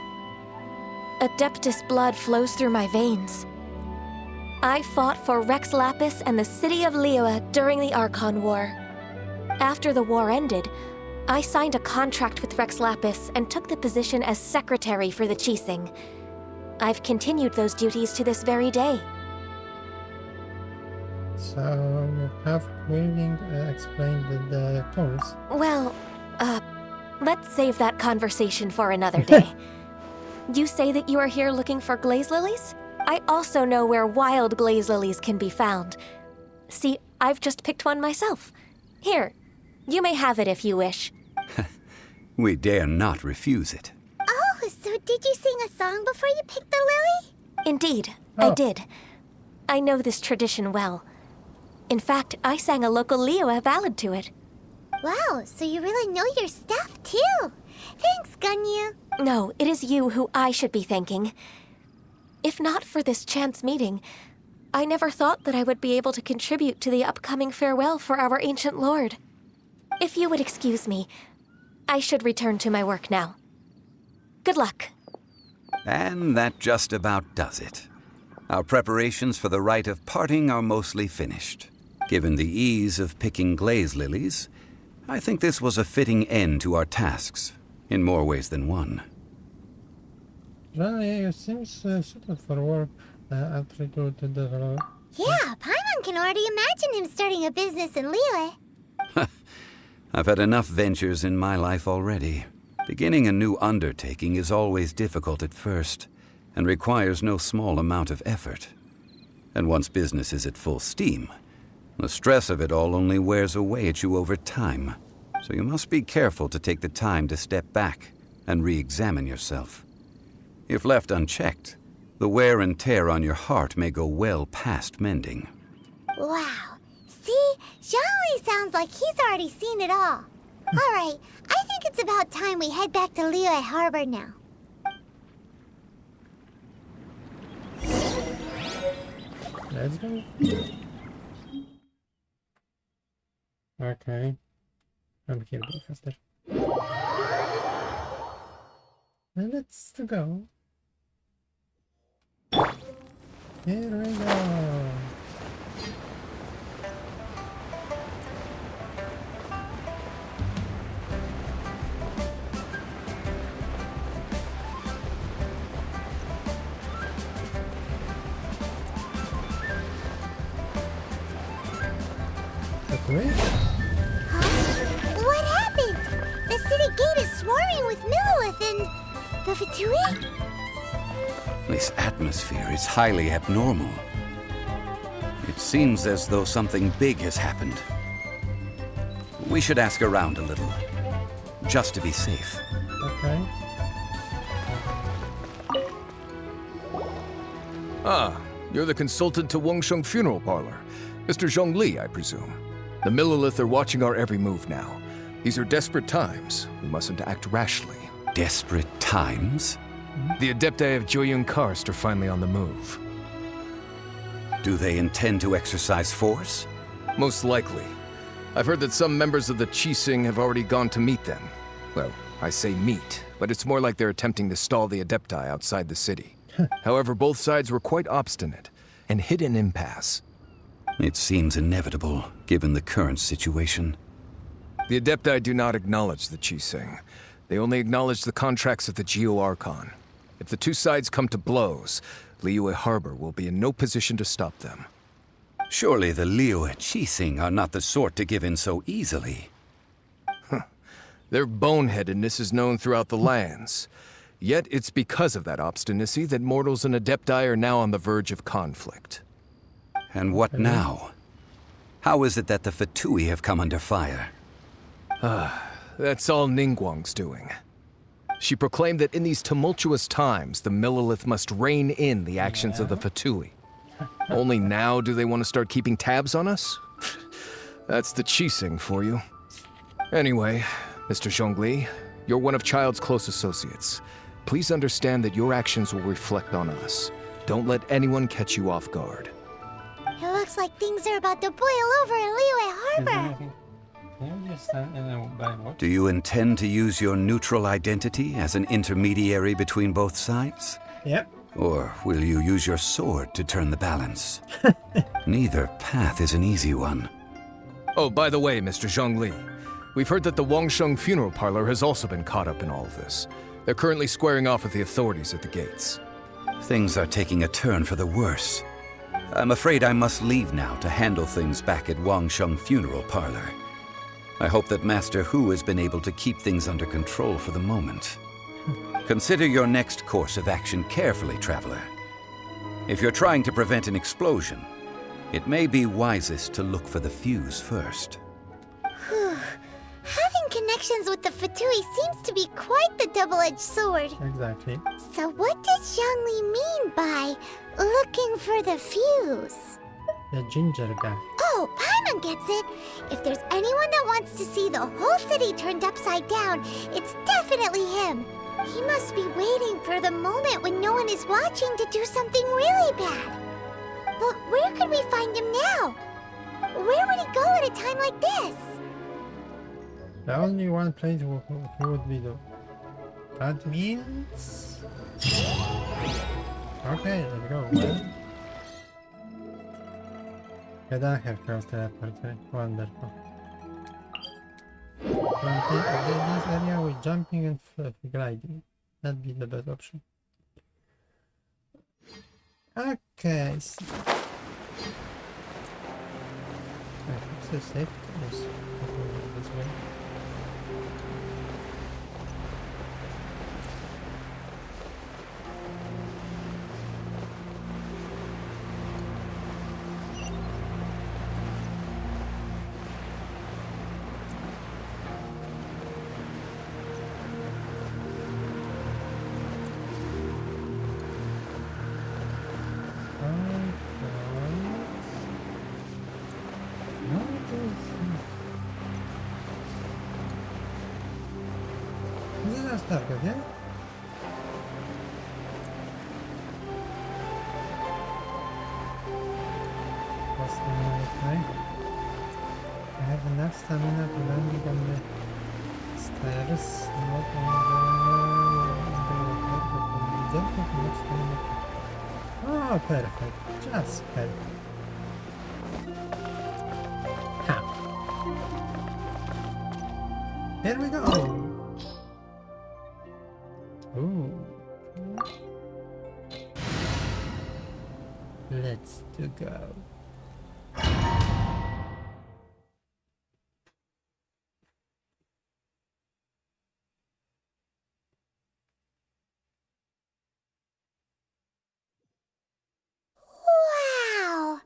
Adeptus blood flows through my veins. I fought for Rex Lapis and the city of Lilyue during the Archon War. After the war ended, I signed a contract with Rex Lapis and took the position as secretary for the Qixing. I've continued those duties to this very day. So you have willing explained the tours. Well, let's save that conversation for another day. You say that you are here looking for glaze lilies? I also know where wild glaze lilies can be found. See, I've just picked one myself. Here, You may have it if you wish. We dare not refuse it. Oh, so did you sing a song before you picked the lily? Indeed, I did. I know this tradition well. In fact, I sang a local Lilyue ballad to it. Wow, so you really know your stuff, too. Thanks, Gunyu. No, it is you who I should be thanking. If not for this chance meeting, I never thought that I would be able to contribute to the upcoming farewell for our ancient lord. If you would excuse me, I should return to my work now. Good luck. And that just about does it. Our preparations for the rite of parting are mostly finished. Given the ease of picking glaze lilies, I think this was a fitting end to our tasks, in more ways than one. Well, yeah, it seems suited for work after to develop. Yeah, Paimon can already imagine him starting a business in Lilyue. I've had enough ventures in my life already. Beginning a new undertaking is always difficult at first, and requires no small amount of effort. And once business is at full steam, the stress of it all only wears away at you over time. So you must be careful to take the time to step back and re-examine yourself. If left unchecked, the wear and tear on your heart may go well past mending. Wow. See? Zhongli sounds like he's already seen it all. All right, I think it's about time we head back to Lilyue Harbor now. Let's go. Okay. I'm here a bit faster. And let's go. Here we go. Wait. Huh? What happened? The city gate is swarming with Millilith and the Fatui? This atmosphere is highly abnormal. It seems as though something big has happened. We should ask around a little, just to be safe. Okay. Ah, you're the consultant to Wangsheng Funeral Parlor. Mr. Zhongli, I presume. The Millilith are watching our every move now. These are desperate times. We mustn't act rashly. Desperate times? The Adepti of Joyun Karst are finally on the move. Do they intend to exercise force? Most likely. I've heard that some members of the Qixing have already gone to meet them. Well, I say meet, but it's more like they're attempting to stall the Adepti outside the city. However, both sides were quite obstinate and hit an impasse. It seems inevitable, given the current situation. The Adepti do not acknowledge the Qixing. They only acknowledge the contracts of the Geo-Archon. If the two sides come to blows, Lilyue Harbor will be in no position to stop them. Surely the Lilyue Qixing are not the sort to give in so easily. Their boneheadedness is known throughout the lands. Yet it's because of that obstinacy that mortals and Adepti are now on the verge of conflict. And what now? How is it that the Fatui have come under fire? That's all Ningguang's doing. She proclaimed that in these tumultuous times, the Millilith must rein in the actions of the Fatui. Only now do they want to start keeping tabs on us? That's the Qixing for you. Anyway, Mr. Zhongli, you're one of Child's close associates. Please understand that your actions will reflect on us. Don't let anyone catch you off guard. It looks like things are about to boil over in Lilyue Harbor. Do you intend to use your neutral identity as an intermediary between both sides? Yep. Or will you use your sword to turn the balance? Neither path is an easy one. Oh, by the way, Mr. Zhongli, we've heard that the Wangsheng Funeral Parlor has also been caught up in all of this. They're currently squaring off with the authorities at the gates. Things are taking a turn for the worse. I'm afraid I must leave now to handle things back at Wangsheng Funeral Parlor. I hope that Master Hu has been able to keep things under control for the moment. Consider your next course of action carefully, Traveler. If you're trying to prevent an explosion, it may be wisest to look for the fuse first. Whew. connections with the Fatui seems to be quite the double-edged sword. Exactly. So what does Zhongli mean by looking for the fuse? The ginger guy. Oh, Paimon gets it. If there's anyone that wants to see the whole city turned upside down, it's definitely him. He must be waiting for the moment when no one is watching to do something really bad. But where could we find him now? Where would he go at a time like this? The only one place who would be though. That means... Okay, let's go. Well, I don't have cross teleport, right? Wonderful. This area with jumping and gliding. That'd be the best option. Okay, so... I so safe. Yes. This way. Target, yeah? What's the minute, right? I have enough stamina to land on the stairs, not on the water, but on the jumping enough stamina. Oh, perfect. Just perfect. Ha! Here we go! Ooh. Let's go. Wow!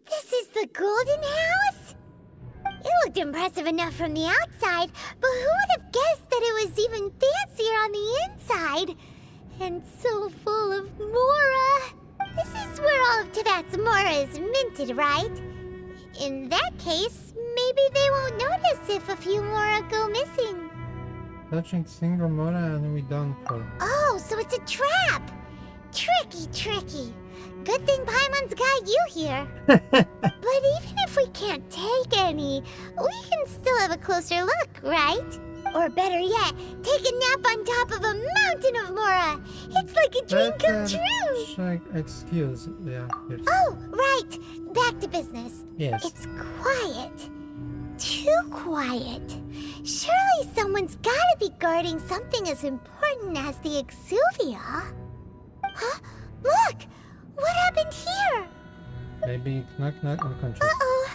This is the Golden House? It looked impressive enough from the outside, but who would have guessed that it was even fancier on the inside? And so full of Mora. This is where all of Teyvat's Mora is minted, right? In that case, maybe they won't notice if a few Mora go missing. Touching single Mora and we done for. Oh, so it's a trap! Tricky, tricky. Good thing Paimon's got you here. But even if we can't take any, we can still have a closer look, right? Or better yet, take a nap on top of a mountain of Mora. It's like a dream come true. Excuse, yeah. Here's... Oh, right. Back to business. Yes. It's quiet. Too quiet. Surely someone's gotta be guarding something as important as the Exuvia. Huh? Look! What happened here? Maybe knock unconscious. Uh-oh.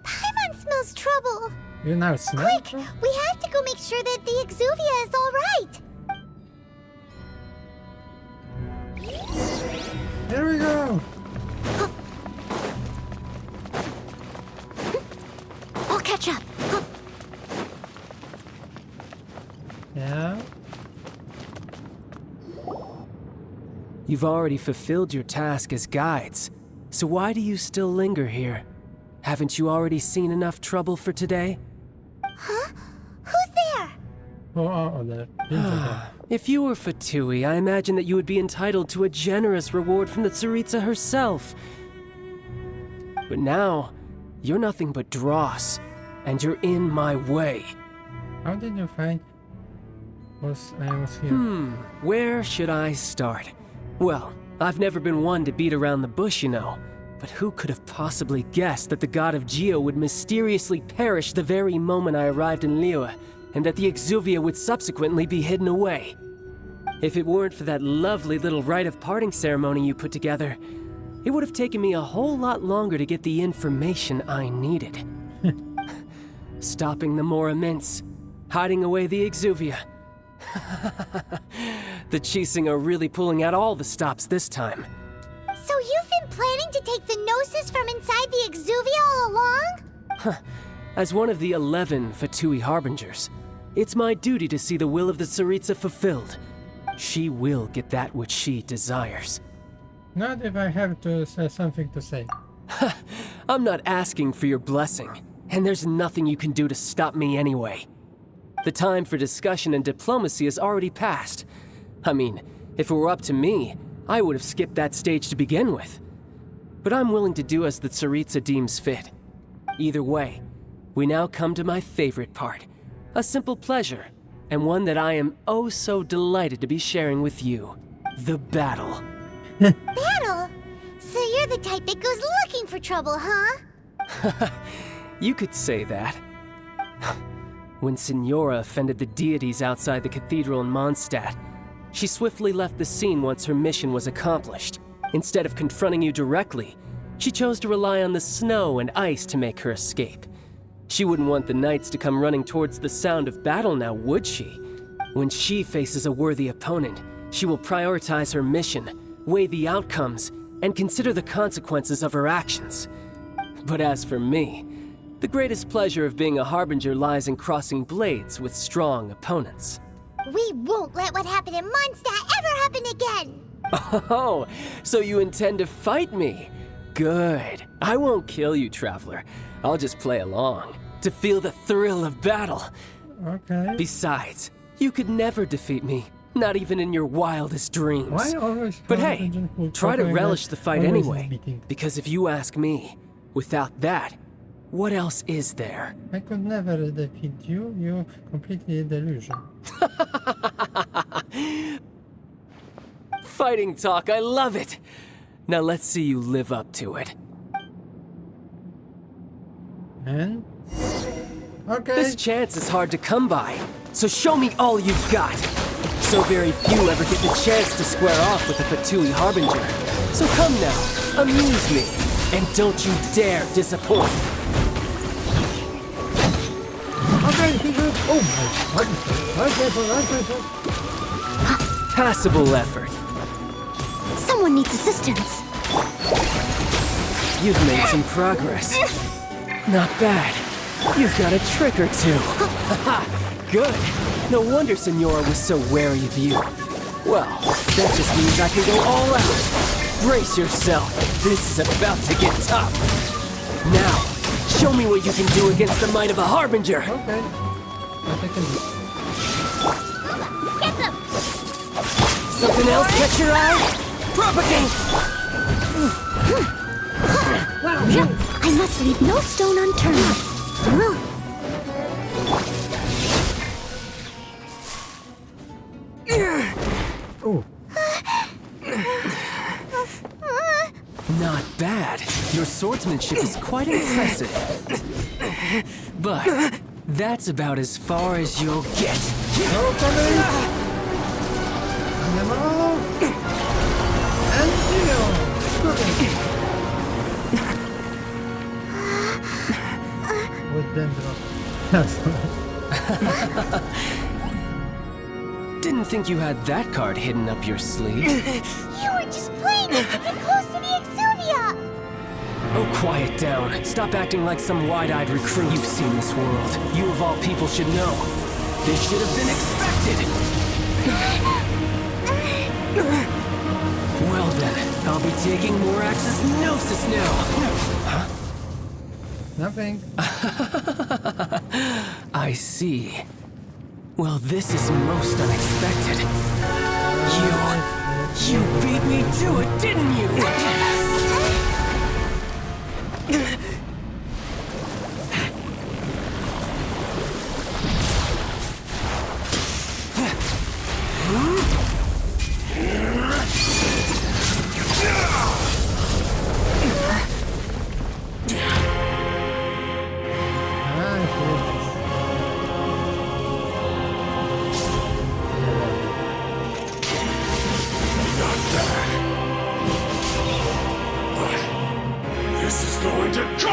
Paimon smells trouble. You now smell? Quick! We have to go make sure that the Exuvia is all right. Here we go! I'll catch up. Yeah? You've already fulfilled your task as guides, so why do you still linger here? Haven't you already seen enough trouble for today? Huh? Who's there? Oh, there. If you were Fatui, I imagine that you would be entitled to a generous reward from the Tsaritsa herself. But now, you're nothing but dross, and you're in my way. How did you find I was here? Where should I start? Well, I've never been one to beat around the bush, you know. But who could have possibly guessed that the god of Geo would mysteriously perish the very moment I arrived in Lilyue, and that the Exuvia would subsequently be hidden away? If it weren't for that lovely little rite of parting ceremony you put together, it would have taken me a whole lot longer to get the information I needed. Stopping the Mora mints, hiding away the Exuvia. The Chising are really pulling out all the stops this time. So you've been planning to take the Gnosis from inside the Exuvia all along? As one of the 11 Fatui Harbingers, It's my duty to see the will of the Tsaritsa fulfilled. She will get that which she desires. Not if I have to say something to say. I'm not asking for your blessing, and there's nothing you can do to stop me anyway. The time for discussion and diplomacy has already passed. I mean, if it were up to me, I would have skipped that stage to begin with. But I'm willing to do as the Tsaritsa deems fit. Either way, we now come to my favorite part. A simple pleasure, and one that I am oh so delighted to be sharing with you. The battle. Battle? So you're the type that goes looking for trouble, huh? You could say that. When Signora offended the deities outside the cathedral in Mondstadt, she swiftly left the scene once her mission was accomplished. Instead of confronting you directly, she chose to rely on the snow and ice to make her escape. She wouldn't want the knights to come running towards the sound of battle now, would she? When she faces a worthy opponent, she will prioritize her mission, weigh the outcomes, and consider the consequences of her actions. But as for me, the greatest pleasure of being a harbinger lies in crossing blades with strong opponents. We won't let what happened in Mondstadt ever happen again! Oh, so you intend to fight me? Good. I won't kill you, Traveler. I'll just play along, to feel the thrill of battle. Okay. Besides, you could never defeat me, not even in your wildest dreams. Why always? But hey, try to relish the fight anyway, because if you ask me, without that, what else is there? I could never defeat you. You're completely a delusion. Fighting talk, I love it! Now let's see you live up to it. And? Okay. This chance is hard to come by, so show me all you've got. So very few ever get the chance to square off with the Fatui Harbinger. So come now, amuse me, and don't you dare disappoint. Okay, oh my. Passable effort. Someone needs assistance. You've made some progress. Not bad. You've got a trick or two. Good. No wonder Signora was so wary of you. Well, that just means I can go all out. Brace yourself. This is about to get tough. Now, show me what you can do against the might of a Harbinger. Okay. What I can do. Get them! Something else catch your eye? Propagate! I must leave no stone unturned. Oh. Not bad. Your swordsmanship is quite impressive. But that's about as far as you'll get. With Dendro. Didn't think you had that card hidden up your sleeve. You were just playing us to get close to the Exuvia! Oh, quiet down. Stop acting like some wide-eyed recruit. You've seen this world. You of all people should know. This should have been expected. Well then, I'll be taking Morax's Gnosis now. Huh? Nothing. I see. Well, this is most unexpected. You beat me to it, didn't you? This is going to cost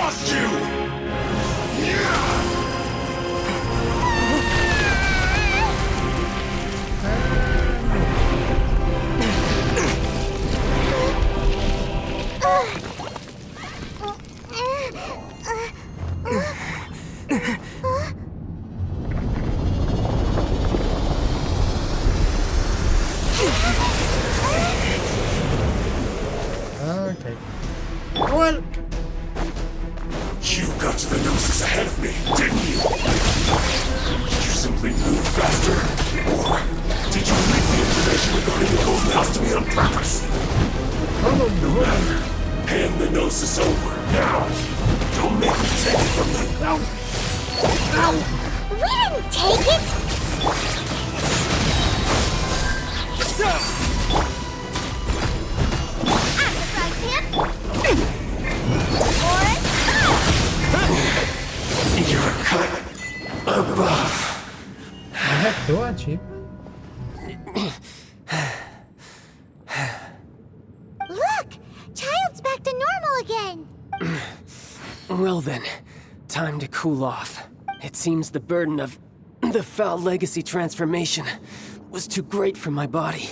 We didn't take it! I'm the fry pan! You're cut above. I have to watch it. Look! Child's back to normal again! Well then, time to cool off. It seems the burden of the foul legacy transformation was too great for my body.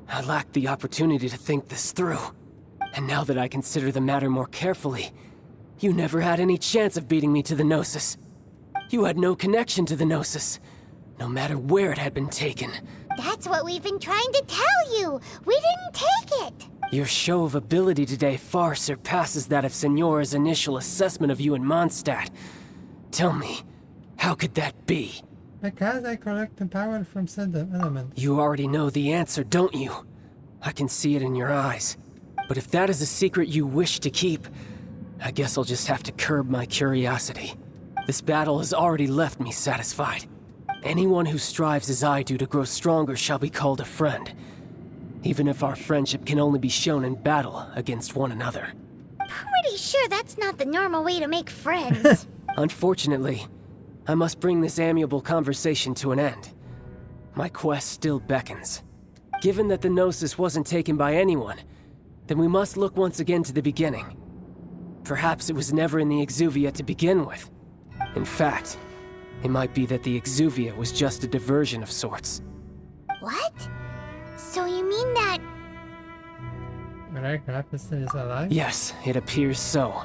I lacked the opportunity to think this through. And now that I consider the matter more carefully, you never had any chance of beating me to the Gnosis. You had no connection to the Gnosis, no matter where it had been taken. That's what we've been trying to tell you! We didn't take it! Your show of ability today far surpasses that of Signora's initial assessment of you in Mondstadt. Tell me, how could that be? Because I collect the power from said element. You already know the answer, don't you? I can see it in your eyes. But if that is a secret you wish to keep, I guess I'll just have to curb my curiosity. This battle has already left me satisfied. Anyone who strives as I do to grow stronger shall be called a friend, even if our friendship can only be shown in battle against one another. Pretty sure that's not the normal way to make friends. Unfortunately, I must bring this amiable conversation to an end. My quest still beckons. Given that the Gnosis wasn't taken by anyone, then we must look once again to the beginning. Perhaps it was never in the Exuvia to begin with. In fact, it might be that the Exuvia was just a diversion of sorts. What? So you mean that... Rapus is alive? Yes, it appears so.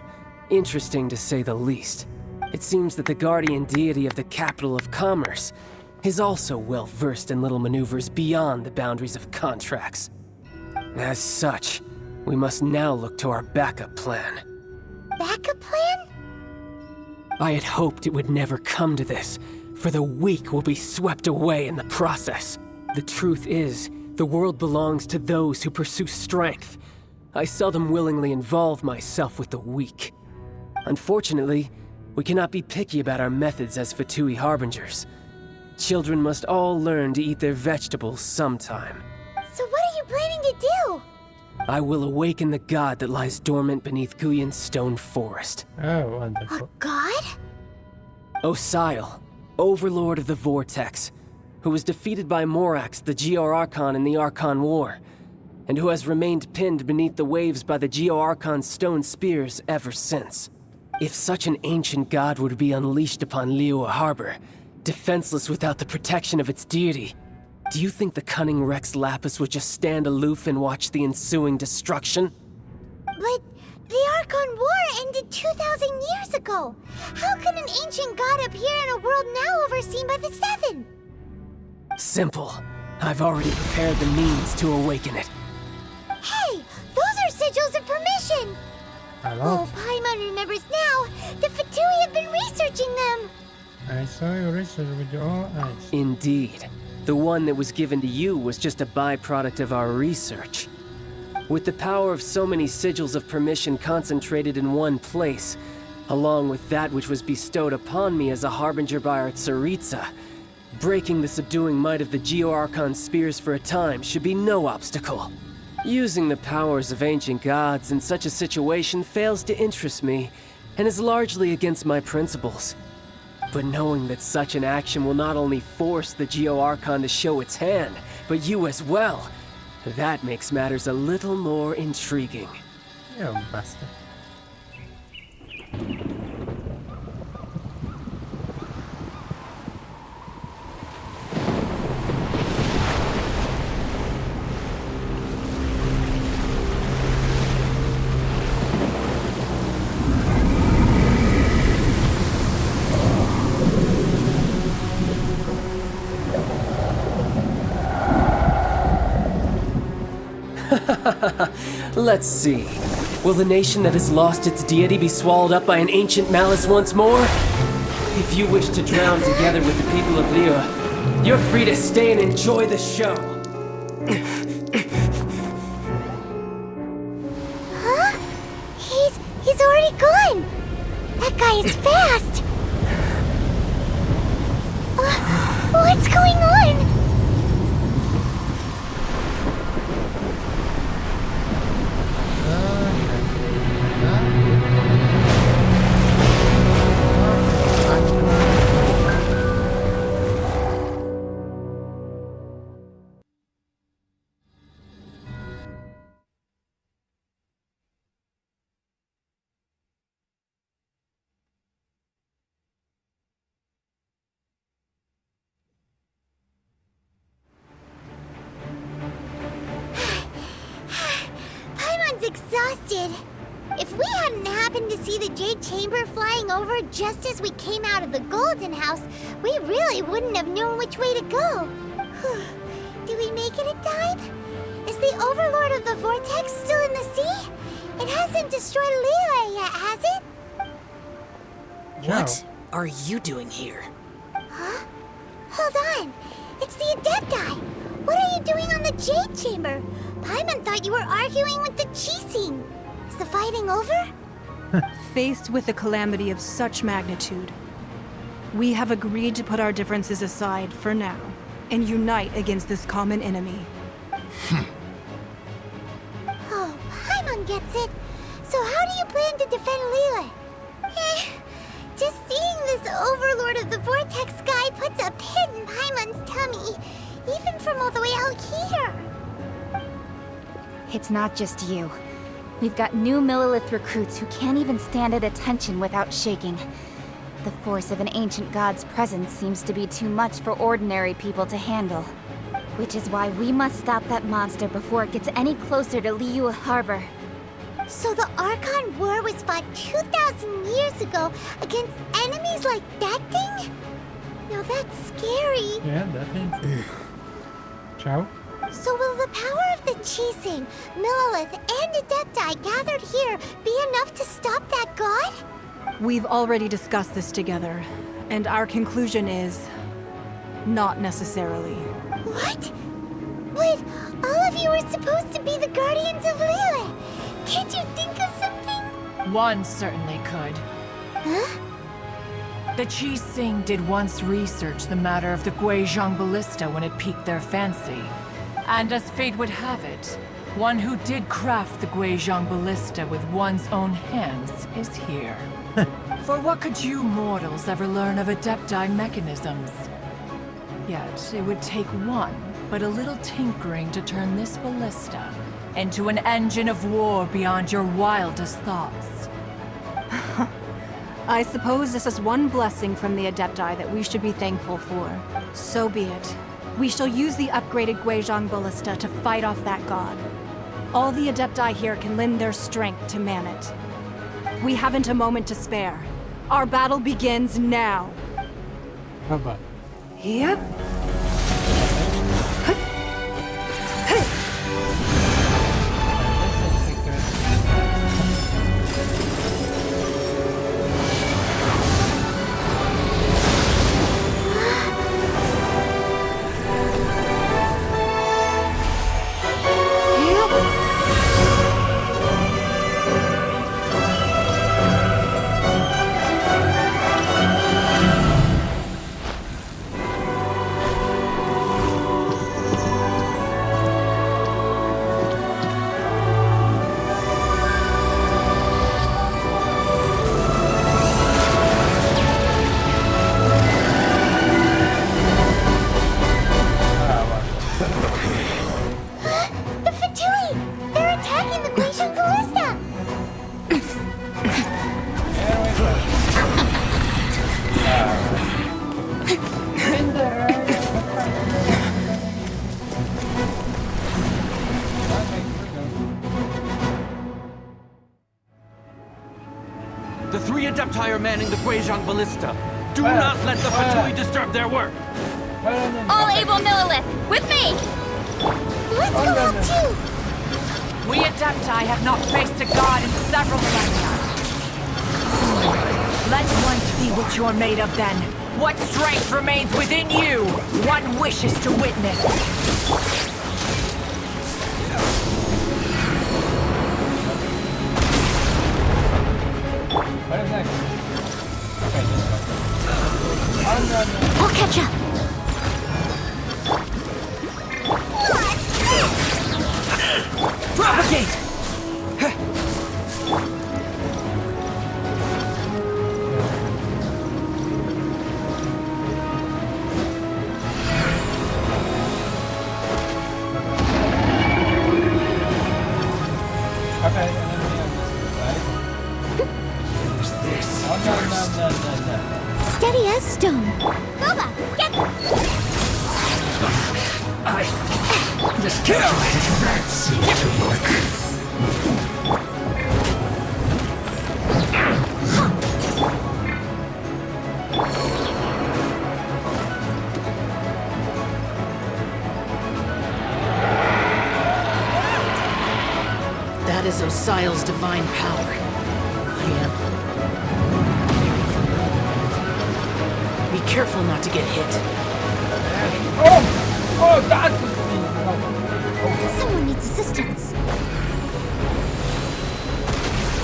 Interesting to say the least. It seems that the guardian deity of the capital of commerce is also well versed in little maneuvers beyond the boundaries of contracts. As such, we must now look to our backup plan. Backup plan? I had hoped it would never come to this, for the weak will be swept away in the process. The truth is, the world belongs to those who pursue strength. I seldom willingly involve myself with the weak. Unfortunately, we cannot be picky about our methods as Fatui harbingers. Children must all learn to eat their vegetables sometime. So what are you planning to do? I will awaken the god that lies dormant beneath Guyon's stone forest. Oh, wonderful. A god? Osile, overlord of the Vortex, who was defeated by Morax, the Geo-Archon in the Archon War, and who has remained pinned beneath the waves by the Geo-Archon's stone spears ever since. If such an ancient god were to be unleashed upon Lilyue Harbor, defenseless without the protection of its deity, do you think the cunning Rex Lapis would just stand aloof and watch the ensuing destruction? But the Archon War ended 2,000 years ago. How can an ancient god appear in a world now overseen by the Seven? Simple. I've already prepared the means to awaken it. Hey, those are sigils of permission. Hello? Oh, Paimon remembers now. The Fatui have been researching them. I saw you research with your own eyes. Indeed. The one that was given to you was just a byproduct of our research. With the power of so many sigils of permission concentrated in one place, along with that which was bestowed upon me as a harbinger by our Tsaritsa, breaking the subduing might of the Geo-Archon spears for a time should be no obstacle. Using the powers of ancient gods in such a situation fails to interest me, and is largely against my principles. But knowing that such an action will not only force the Geo-Archon to show its hand, but you as well, that makes matters a little more intriguing. You bastard. Let's see. Will the nation that has lost its deity be swallowed up by an ancient malice once more? If you wish to drown together with the people of Lilyue, you're free to stay and enjoy the show. Huh? He's already gone. That guy is fast. What's going on? Exhausted. If we hadn't happened to see the Jade Chamber flying over just as we came out of the Golden House, we really wouldn't have known which way to go. Did we make it in time? Is the Overlord of the Vortex still in the sea? It hasn't destroyed Lilyue yet, has it? What are you doing here? Huh? Hold on. It's the Adepti. What are you doing on the Jade Chamber? Paimon thought you were arguing with the Chising. Is the fighting over? Faced with a calamity of such magnitude, we have agreed to put our differences aside for now and unite against this common enemy. Oh, Paimon gets it. So how do you plan to defend Lilyue? Just seeing this Overlord of the Vortex guy puts a pit in Paimon's tummy, even from all the way out here. It's not just you. We've got new Millelith recruits who can't even stand at attention without shaking. The force of an ancient god's presence seems to be too much for ordinary people to handle. Which is why we must stop that monster before it gets any closer to Lilyue Harbor. So the Archon War was fought 2,000 years ago against enemies like that thing? Now that's scary. Yeah, definitely. Ciao. So will the power of the Chising, Millelith, and Adepti gathered here be enough to stop that god? We've already discussed this together, and our conclusion is... not necessarily. What? But all of you were supposed to be the guardians of Lilyue. Can't you think of something? One certainly could. Huh? The Chising did once research the matter of the Guizhong Ballista when it piqued their fancy. And as fate would have it, one who did craft the Guizhong Ballista with one's own hands is here. For what could you mortals ever learn of Adepti mechanisms? Yet it would take one, but a little tinkering to turn this ballista into an engine of war beyond your wildest thoughts. I suppose this is one blessing from the Adepti that we should be thankful for. So be it. We shall use the upgraded Guizhong Ballista to fight off that god. All the Adepti here can lend their strength to man it. We haven't a moment to spare. Our battle begins now. Bye-bye. Yep. The three Adepti are manning the Guizhong Ballista. Do not let the Fatui disturb their work. All able Millelith, with me! Let's go up too! We Adepti have not faced a god in several millennia. Let one see what you're made of then. What strength remains within you? One wishes to witness. What is next? Okay, I'll catch up. Propagate! Okay, enemy on this side. Use this. Oh, no. Steady as stone. Boba, get Just kill it. That seems to work. That is Osial's divine power. I am very familiar with it. Be careful not to get hit. Oh, God! Someone needs assistance.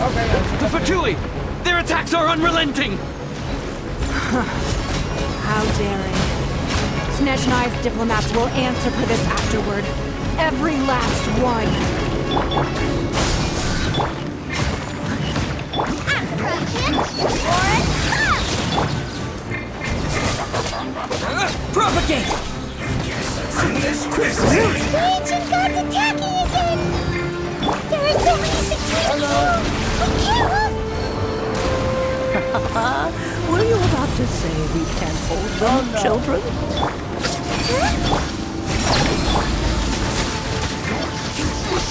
Okay, The Fatui! Their attacks are unrelenting! How daring. Snezhnai's diplomats will answer for this afterward. Every last one. Propagate! The ancient gods attacking again! There are so many security! We can't Were you about to say we can't hold them, children?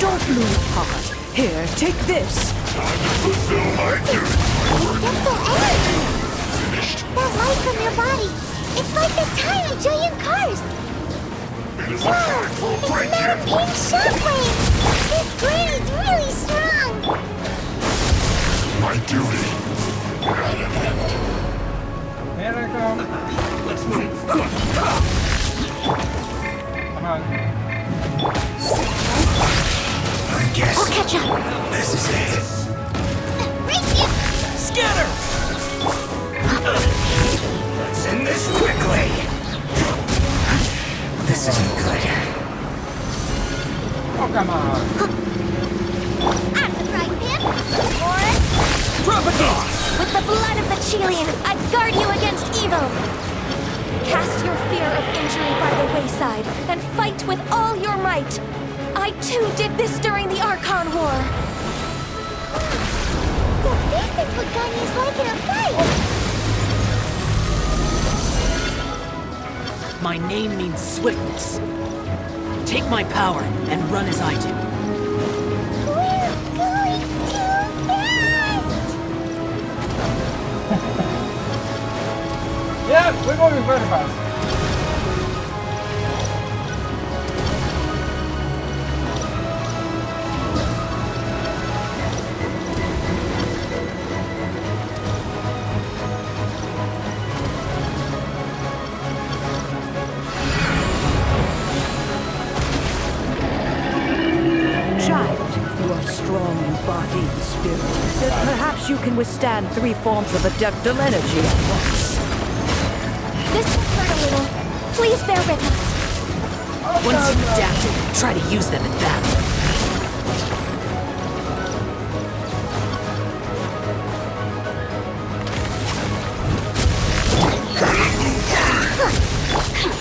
Don't lose heart. Here, take this. That light from your body! It's like the time in Julian Cars! Whoa! It's not a pink shockwave! This granny's really strong! My duty. Here I come. Let's move. Come on. I guess. I'll catch up! This is it. Race you! Scatter! Let's end this quickly. This isn't good. Oh, come on. I'm the right pimp! Or... Propagate! With the blood of the Chelian, I guard you against evil! Cast your fear of injury by the wayside, and fight with all your might! I too did this during the Archon War! So this is what Ganya's like in a fight! My name means swiftness. Take my power and run as I do. We're going too fast! Yeah, we're moving very fast. Body and spirit. Perhaps you can withstand 3 forms of adeptal energy at once. This will hurt a little. Please bear with us. Once you've adapted, try to use them in battle.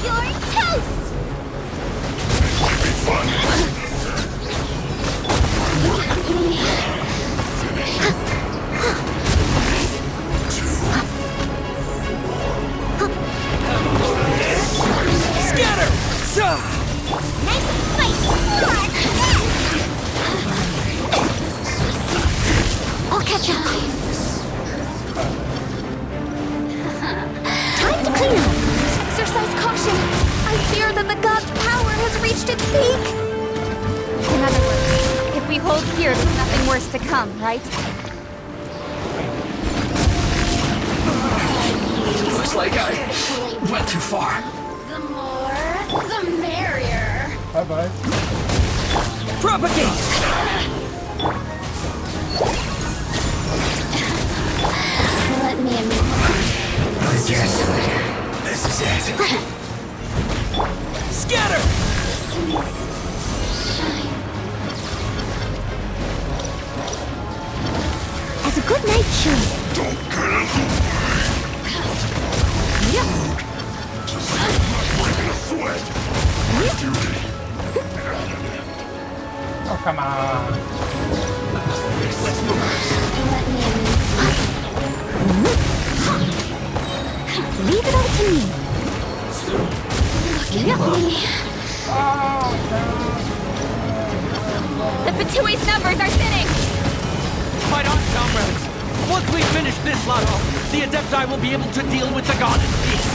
You're toast! This should be fun. Scatter! Nice and spicy! I'll catch up. Time to clean up. Exercise caution. I fear that the god's power has reached its peak. In other words, if we hold here, there's nothing worse to come, right? Looks like I went too far. The more, the merrier. Bye-bye. Propagate! Let me in. I guess this is it. Scatter! good night, Shun. Oh, come on. Leave it all to me. Look at me. The Fatui's numbers are thinning. Fight on, comrades! Once we finish this lot off, the Adepti will be able to deal with the god in peace.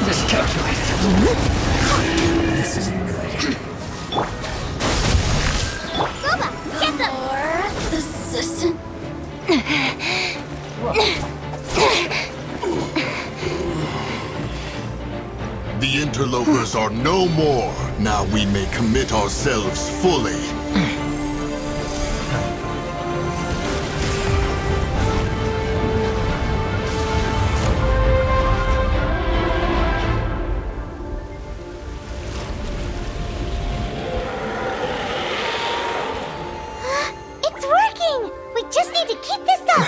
Miscalculated. This isn't good. Boba, get them! The assistant. The interlopers are no more. Now we may commit ourselves fully. It's working! We just need to keep this up!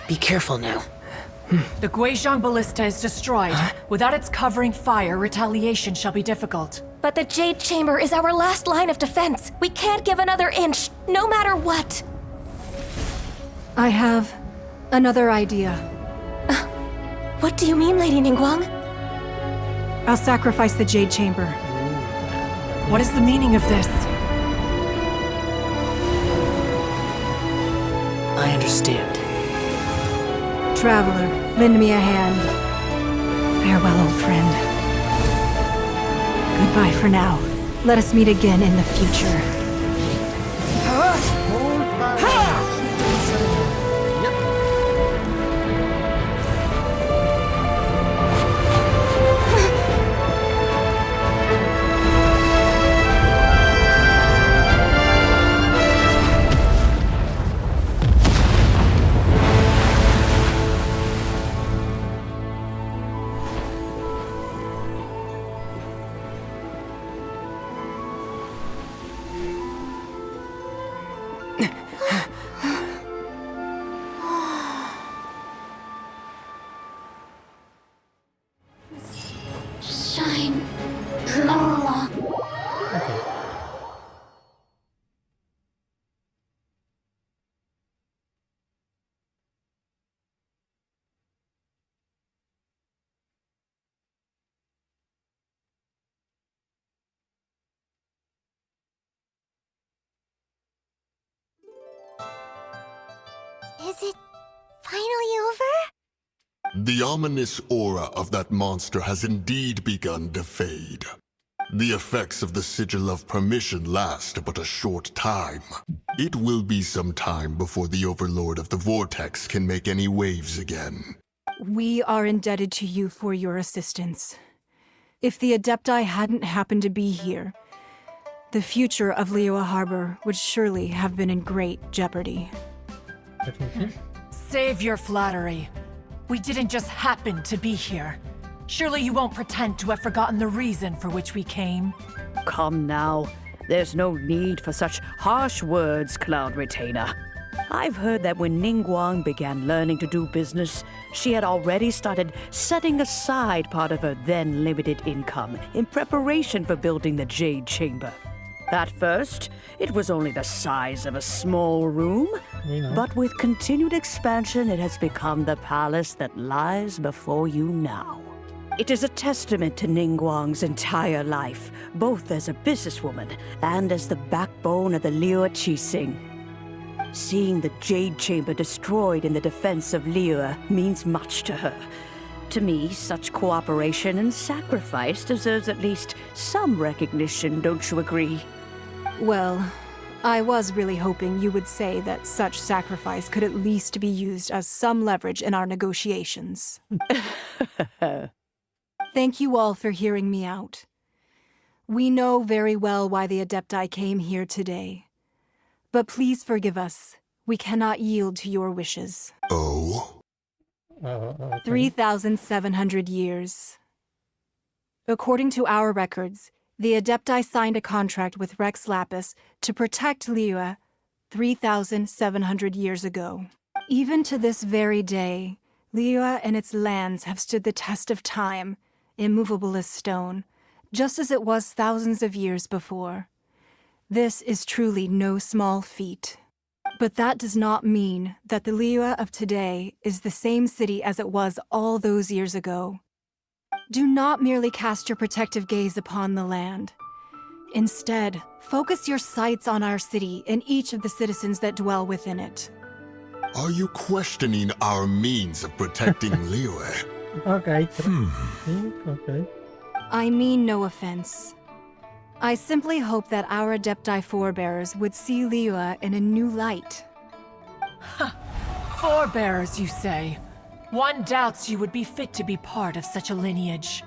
Be careful now. The Guizhong Ballista is destroyed. Without its covering fire, retaliation shall be difficult. But the Jade Chamber is our last line of defense. We can't give another inch, no matter what. I have another idea. What do you mean, Lady Ningguang? I'll sacrifice the Jade Chamber. What is the meaning of this? I understand. Traveler, lend me a hand. Farewell, old friend. Goodbye for now. Let us meet again in the future. Shine. Is it finally over? The ominous aura of that monster has indeed begun to fade. The effects of the Sigil of Permission last but a short time. It will be some time before the Overlord of the Vortex can make any waves again. We are indebted to you for your assistance. If the Adepti hadn't happened to be here, the future of Lilyue Harbor would surely have been in great jeopardy. Save your flattery. We didn't just happen to be here. Surely you won't pretend to have forgotten the reason for which we came. Come now. There's no need for such harsh words, Cloud Retainer. I've heard that when Ningguang began learning to do business, she had already started setting aside part of her then limited income in preparation for building the Jade Chamber. At first, it was only the size of a small room, but with continued expansion, it has become the palace that lies before you now. It is a testament to Ningguang's entire life, both as a businesswoman and as the backbone of the Lilyue Qixing. Seeing the Jade Chamber destroyed in the defense of Lilyue means much to her. To me, such cooperation and sacrifice deserves at least some recognition, don't you agree? Well, I was really hoping you would say that such sacrifice could at least be used as some leverage in our negotiations. Thank you all for hearing me out. We know very well why the Adepti came here today. But please forgive us. We cannot yield to your wishes. Oh? Okay. 3,700 years. According to our records, the Adepti signed a contract with Rex Lapis to protect Lilyue 3,700 years ago. Even to this very day, Lilyue and its lands have stood the test of time, immovable as stone, just as it was thousands of years before. This is truly no small feat. But that does not mean that the Lilyue of today is the same city as it was all those years ago. Do not merely cast your protective gaze upon the land. Instead, focus your sights on our city and each of the citizens that dwell within it. Are you questioning our means of protecting Lilyue? Okay. Okay. I mean no offense. I simply hope that our Adepti forebears would see Lilyue in a new light. Forebearers, you say? One doubts you would be fit to be part of such a lineage.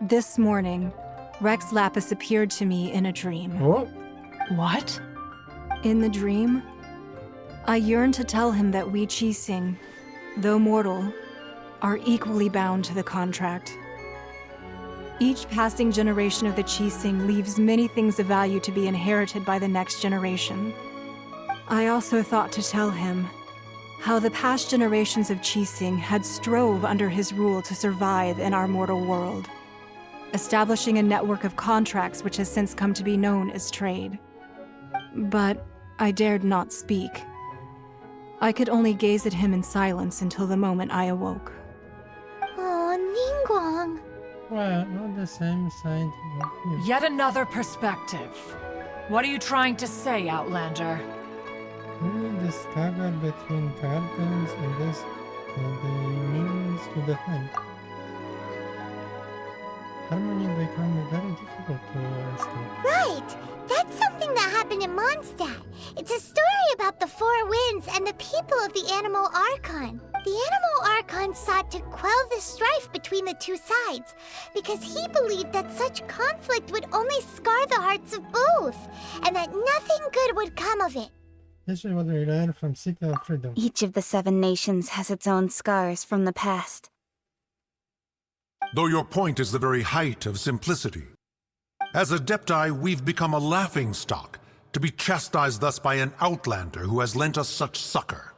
This morning, Rex Lapis appeared to me in a dream. Oh? What? In the dream, I yearned to tell him that we Qixing, though mortal, are equally bound to the contract. Each passing generation of the Qixing leaves many things of value to be inherited by the next generation. I also thought to tell him how the past generations of Qixing had strove under his rule to survive in our mortal world, establishing a network of contracts which has since come to be known as trade. But I dared not speak. I could only gaze at him in silence until the moment I awoke. Oh, Ningguang. Well, not the same side. Yet another perspective. What are you trying to say, Outlander? We discovered between cartons and this the means to defend. Harmony become very difficult to escape. Right! That's something that happened in Mondstadt. It's a story about the Four Winds and the people of the Animal Archon. The Animal Archon sought to quell the strife between the two sides because he believed that such conflict would only scar the hearts of both, and that nothing good would come of it. This is what we learn from City of Freedom. Each of the 7 nations has its own scars from the past. Though your point is the very height of simplicity. As Adepti, we've become a laughingstock, to be chastised thus by an outlander who has lent us such succor.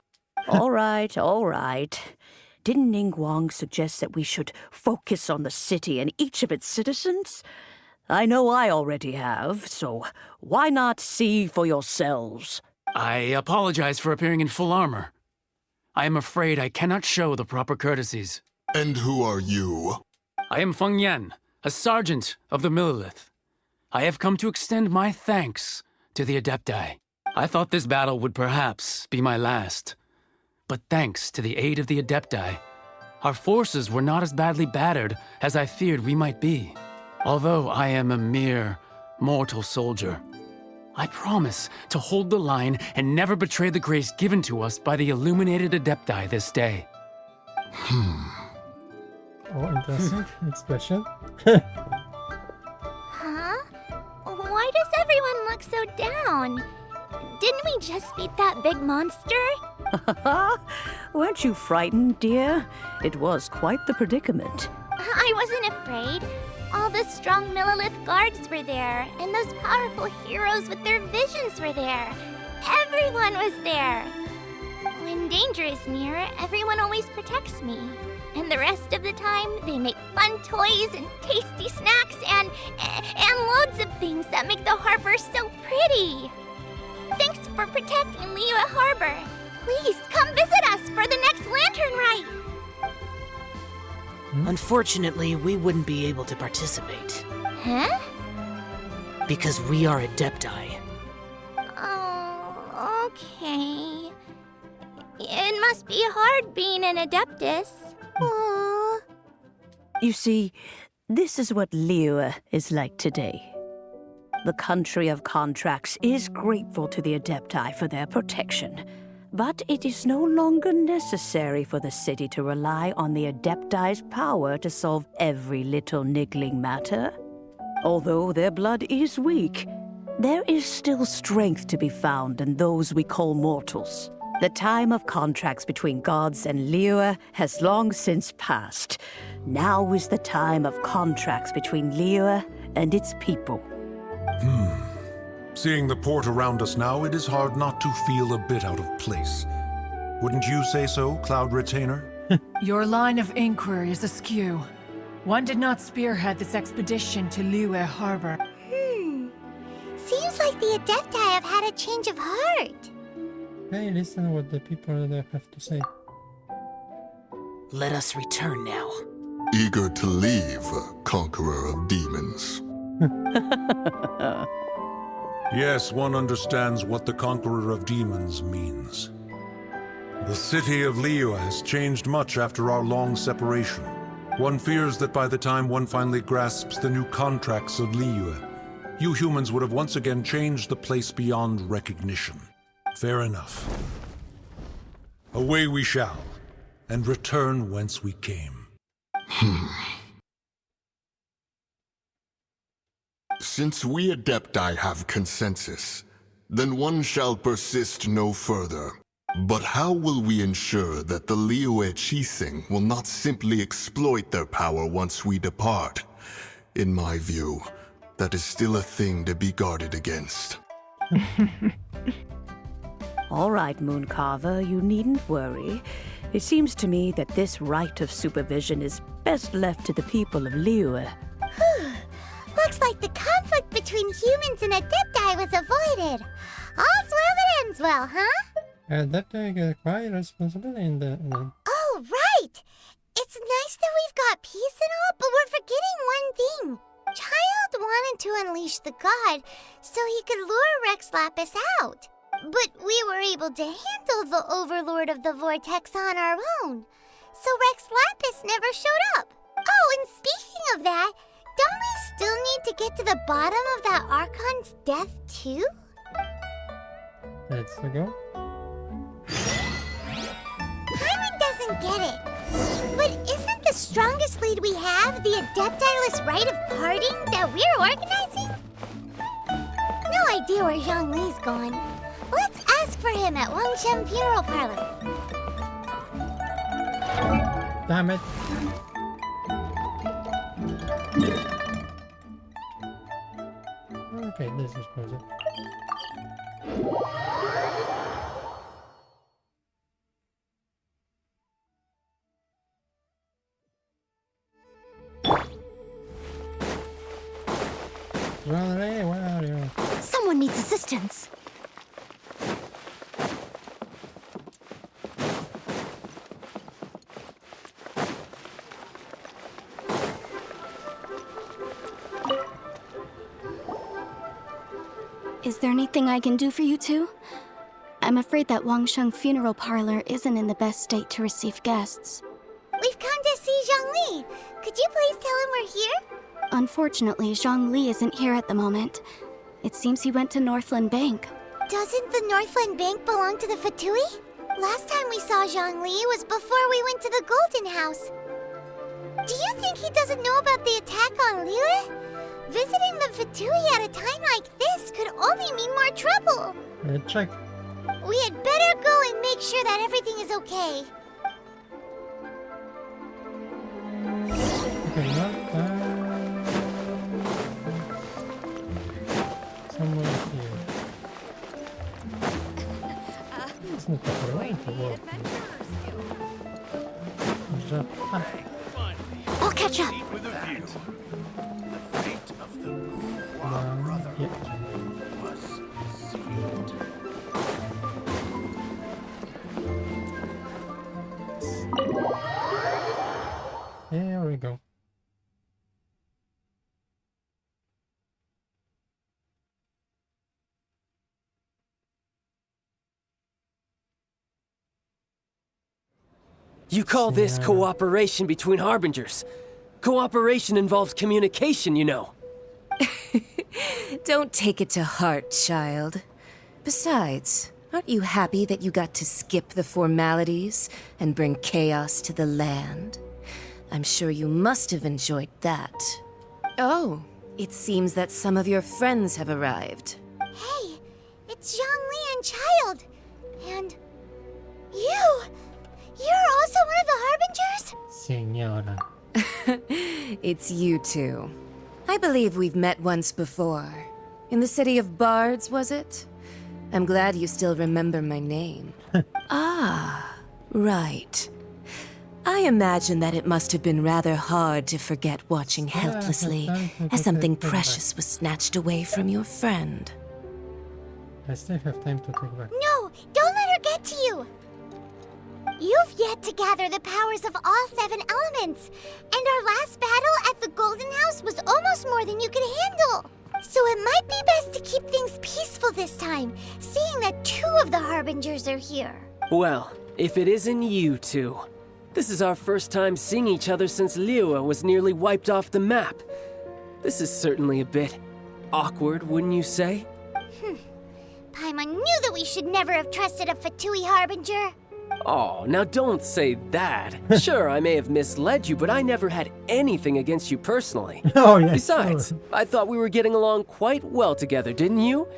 All right, all right. Didn't Ningguang suggest that we should focus on the city and each of its citizens? I know I already have, so why not see for yourselves? I apologize for appearing in full armor. I am afraid I cannot show the proper courtesies. And who are you? I am Feng Yan, a sergeant of the Millilith. I have come to extend my thanks to the Adepti. I thought this battle would perhaps be my last. But thanks to the aid of the Adepti, our forces were not as badly battered as I feared we might be. Although I am a mere mortal soldier, I promise to hold the line and never betray the grace given to us by the illuminated Adepti this day. Oh, interesting expression. Huh? Why does everyone look so down? Didn't we just beat that big monster? Weren't you frightened, dear? It was quite the predicament. I wasn't afraid. All the strong Millilith guards were there, and those powerful heroes with their visions were there. Everyone was there. When danger is near, everyone always protects me. And the rest of the time, they make fun toys and tasty snacks and loads of things that make the harbor so pretty. Thanks for protecting Lilyue Harbor. Please come visit us for the next lantern rite. Unfortunately, we wouldn't be able to participate. Huh? Because we are Adepti. Oh, okay. It must be hard being an Adeptus. Aww. You see, this is what Lilyue is like today. The country of contracts is grateful to the Adepti for their protection, but it is no longer necessary for the city to rely on the Adepti's power to solve every little niggling matter. Although their blood is weak, there is still strength to be found in those we call mortals. The time of contracts between gods and Lilyue has long since passed. Now is the time of contracts between Lilyue and its people. Seeing the port around us now, it is hard not to feel a bit out of place. Wouldn't you say so, Cloud Retainer? Your line of inquiry is askew. One did not spearhead this expedition to Lilyue Harbor. Seems like the Adepti have had a change of heart. Hey, listen what the people there have to say. Let us return now. Eager to leave, conqueror of demons. Yes, one understands what the Conqueror of Demons means. The city of Lilyue has changed much after our long separation. One fears that by the time one finally grasps the new contracts of Lilyue, you humans would have once again changed the place beyond recognition. Fair enough. Away we shall, and return whence we came. Since we Adepti have consensus, then one shall persist no further. But how will we ensure that the Lilyue Qixing will not simply exploit their power once we depart? In my view, that is still a thing to be guarded against. All right, Mooncarver, you needn't worry. It seems to me that this right of supervision is best left to the people of Lilyue. Looks like the conflict between humans and Adepti was avoided. All's well that ends well, huh? Adepti get quite responsibility in the... Oh, right! It's nice that we've got peace and all, but we're forgetting one thing. Child wanted to unleash the god so he could lure Rex Lapis out. But we were able to handle the Overlord of the Vortex on our own. So Rex Lapis never showed up. Oh, and speaking of that, don't we still need to get to the bottom of that Archon's death, too? Let's go. Paimon doesn't get it. But isn't the strongest lead we have the Adeptiless rite of parting that we're organizing? No idea where Zhongli's gone. Let's ask for him at Wangshen Funeral Parlor. Damn it. Okay, this is perfect. Riley, where are you? Someone needs assistance. Is there anything I can do for you two? I'm afraid that Wangshen Funeral Parlor isn't in the best state to receive guests. We've come to see Zhongli. Could you please tell him we're here? Unfortunately, Zhongli isn't here at the moment. It seems he went to Northland Bank. Doesn't the Northland Bank belong to the Fatui? Last time we saw Zhongli was before we went to the Golden House. Do you think he doesn't know about the attack on Lilyue? Visiting the Fatui at a time like this could only mean more trouble. Check. We had better go and make sure that everything is okay. Okay, not somewhere here. It's not the right to walk. I'll catch up. Here we go. You call this cooperation between harbingers? Cooperation involves communication, you know. Don't take it to heart, child. Besides, aren't you happy that you got to skip the formalities and bring chaos to the land? I'm sure you must have enjoyed that. Oh, it seems that some of your friends have arrived. Hey, it's Zhongli and Child. And you! You're also one of the harbingers? Señora. It's you two. I believe we've met once before. In the city of Bards, was it? I'm glad you still remember my name. Ah, right. I imagine that it must have been rather hard to forget watching helplessly as something precious was snatched away from your friend. I still have time to take back. No, don't let her get to you! You've yet to gather the powers of all 7 elements, and our last battle at the Golden House was almost more than you could handle. So it might be best to keep things peaceful this time, seeing that 2 of the Harbingers are here. Well, if it isn't you two. This is our first time seeing each other since Lilyue was nearly wiped off the map. This is certainly a bit awkward, wouldn't you say? Paimon knew that we should never have trusted a Fatui Harbinger. Oh, now don't say that. Sure, I may have misled you, but I never had anything against you personally. Oh, yes. Besides, I thought we were getting along quite well together, didn't you?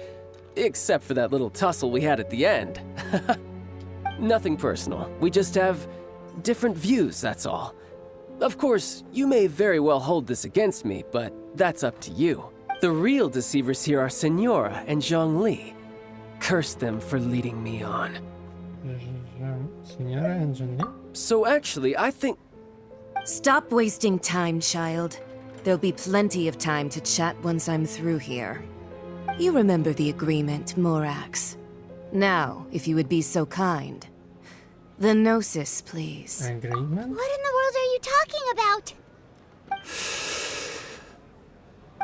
Except for that little tussle we had at the end. Nothing personal. We just have different views, that's all. Of course, you may very well hold this against me, but that's up to you. The real deceivers here are Senora and Zhongli. Curse them for leading me on. Senora and Zhongli? So actually, I think... Stop wasting time, child. There'll be plenty of time to chat once I'm through here. You remember the agreement, Morax. Now, if you would be so kind. The Gnosis, please. Agreement? What in the world are you talking about?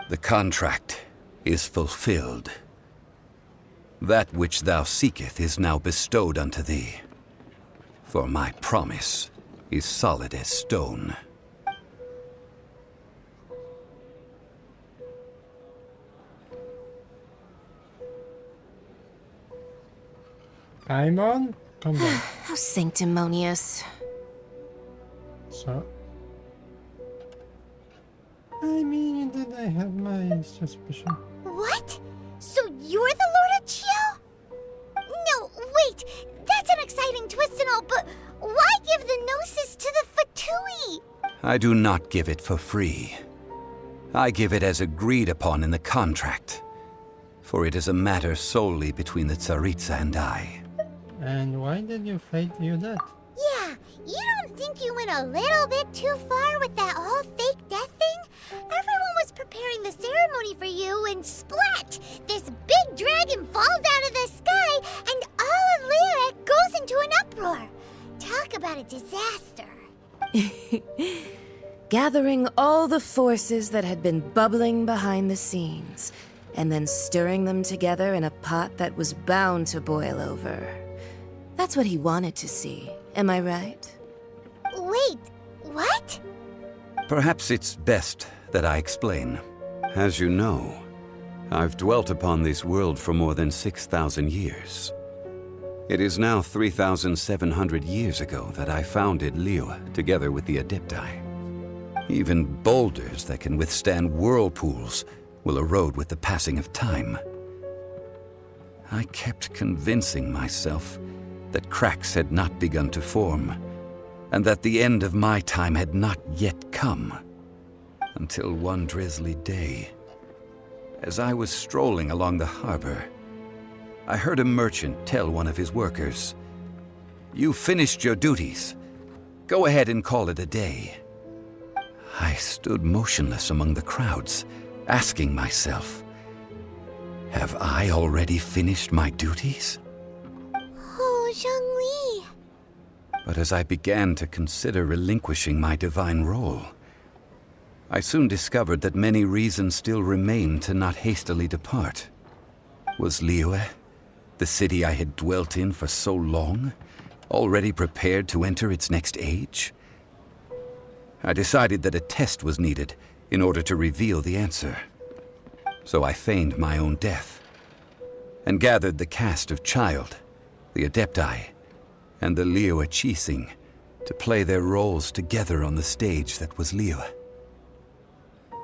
The contract is fulfilled. That which thou seeketh is now bestowed unto thee. For my promise is solid as stone. Paimon, come back. How sanctimonious. So... I mean, did I have my suspicion? What? So you're the Lord of Geo? No, wait! That's an exciting twist and all, but why give the Gnosis to the Fatui? I do not give it for free. I give it as agreed upon in the contract. For it is a matter solely between the Tsaritsa and I. And why did your fate do that? Yeah, you don't think you went a little bit too far with that whole fake death thing? Everyone was preparing the ceremony for you, and splat! This big dragon falls out of the sky, and all of Lilyue goes into an uproar. Talk about a disaster. Gathering all the forces that had been bubbling behind the scenes, and then stirring them together in a pot that was bound to boil over. That's what he wanted to see, am I right? Wait, what? Perhaps it's best that I explain. As you know, I've dwelt upon this world for more than 6,000 years. It is now 3,700 years ago that I founded Lilyue together with the Adepti. Even boulders that can withstand whirlpools will erode with the passing of time. I kept convincing myself that cracks had not begun to form, and that the end of my time had not yet come. Until one drizzly day, as I was strolling along the harbor, I heard a merchant tell one of his workers, "You finished your duties. Go ahead and call it a day." I stood motionless among the crowds, asking myself, have I already finished my duties? Oh, Zhongli. But as I began to consider relinquishing my divine role, I soon discovered that many reasons still remained to not hastily depart. Was Lilyue, the city I had dwelt in for so long, already prepared to enter its next age? I decided that a test was needed in order to reveal the answer. So I feigned my own death, and gathered the cast of Child, the Adepti, and the Lilyue Qixing to play their roles together on the stage that was Lilyue.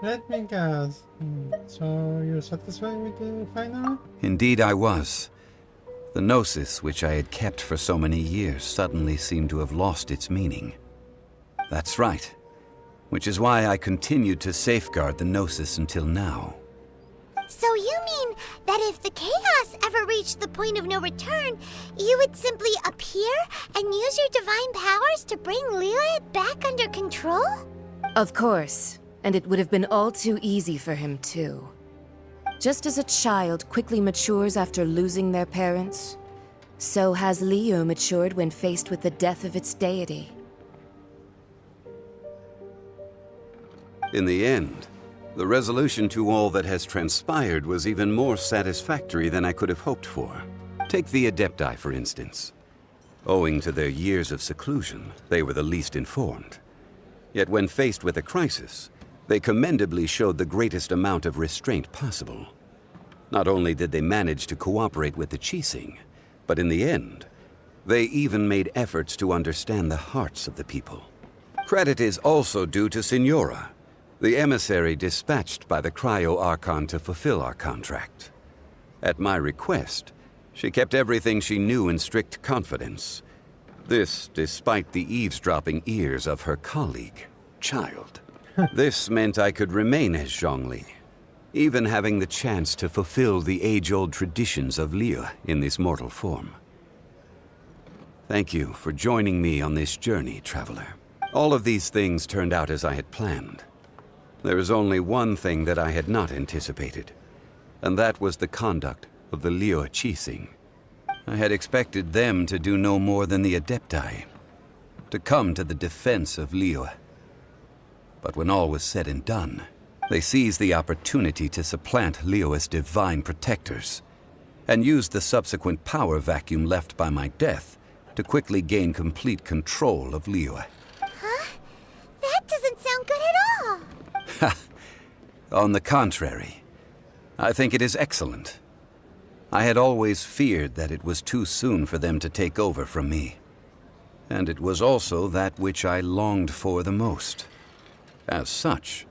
Let me guess. So you're satisfied with the final? Indeed I was. The Gnosis, which I had kept for so many years, suddenly seemed to have lost its meaning. That's right. Which is why I continued to safeguard the Gnosis until now. So you mean that if the chaos ever reached the point of no return, you would simply appear and use your divine powers to bring Lilyue back under control? Of course. And it would have been all too easy for him, too. Just as a child quickly matures after losing their parents, so has Lilyue matured when faced with the death of its deity. In the end, the resolution to all that has transpired was even more satisfactory than I could have hoped for. Take the Adepti, for instance. Owing to their years of seclusion, they were the least informed. Yet when faced with a crisis, they commendably showed the greatest amount of restraint possible. Not only did they manage to cooperate with the Qixing, but in the end, they even made efforts to understand the hearts of the people. Credit is also due to Signora, the emissary dispatched by the Cryo-Archon to fulfill our contract. At my request, she kept everything she knew in strict confidence. This despite the eavesdropping ears of her colleague, Child. This meant I could remain as Zhongli, even having the chance to fulfill the age-old traditions of Lilyue in this mortal form. Thank you for joining me on this journey, Traveler. All of these things turned out as I had planned. There is only one thing that I had not anticipated, and that was the conduct of the Lilyue Qixing. I had expected them to do no more than the Adepti, to come to the defense of Lilyue. But when all was said and done, they seized the opportunity to supplant Lilyue's divine protectors, and used the subsequent power vacuum left by my death to quickly gain complete control of Lilyue. Huh? That doesn't sound good at all! Ha! On the contrary, I think it is excellent. I had always feared that it was too soon for them to take over from me, and it was also that which I longed for the most. As such,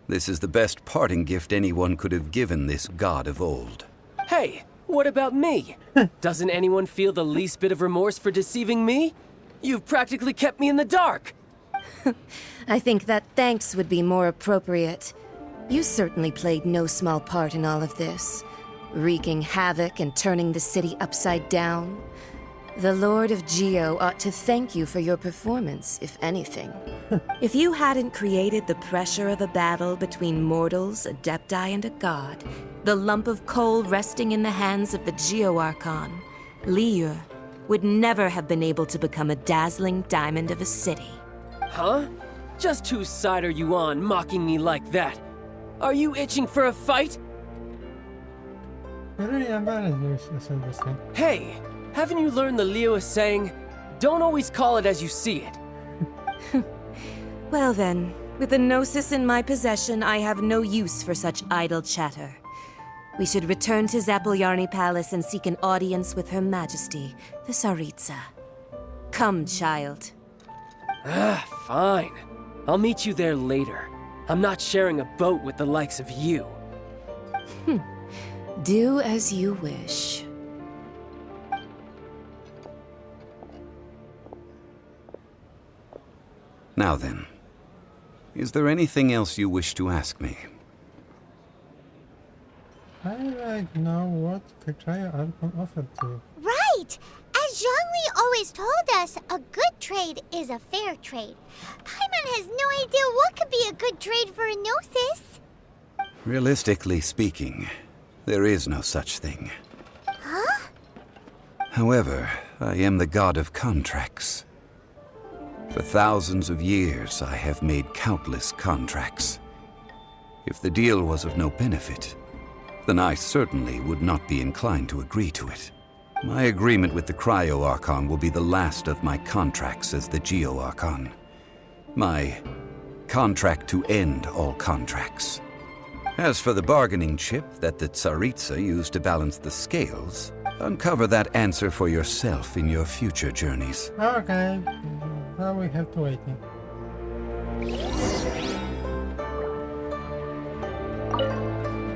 this is the best parting gift anyone could have given this god of old. Hey, what about me? Doesn't anyone feel the least bit of remorse for deceiving me? You've practically kept me in the dark! I think that thanks would be more appropriate. You certainly played no small part in all of this, wreaking havoc and turning the city upside down. The Lord of Geo ought to thank you for your performance, if anything. If you hadn't created the pressure of a battle between mortals, Adepti, and a god, the lump of coal resting in the hands of the Geo-Archon, Lilyue would never have been able to become a dazzling diamond of a city. Huh? Just whose side are you on, mocking me like that? Are you itching for a fight? Hey, haven't you learned the Lilyue saying, don't always call it as you see it? Well then, with the Gnosis in my possession, I have no use for such idle chatter. We should return to Zapoljarny Palace and seek an audience with Her Majesty, the Tsaritsa. Come, child. Fine. I'll meet you there later. I'm not sharing a boat with the likes of you. Do as you wish. Now then, is there anything else you wish to ask me? I'd like to know what the Cryo-Archon offered to you. Right! As Zhongli always told us, a good trade is a fair trade. Paimon has no idea what could be a good trade for a Gnosis. Realistically speaking, there is no such thing. Huh? However, I am the god of contracts. For thousands of years, I have made countless contracts. If the deal was of no benefit, then I certainly would not be inclined to agree to it. My agreement with the Cryo-Archon will be the last of my contracts as the Geo-Archon. My contract to end all contracts. As for the bargaining chip that the Tsaritsa used to balance the scales, uncover that answer for yourself in your future journeys. Okay, now we have to wait.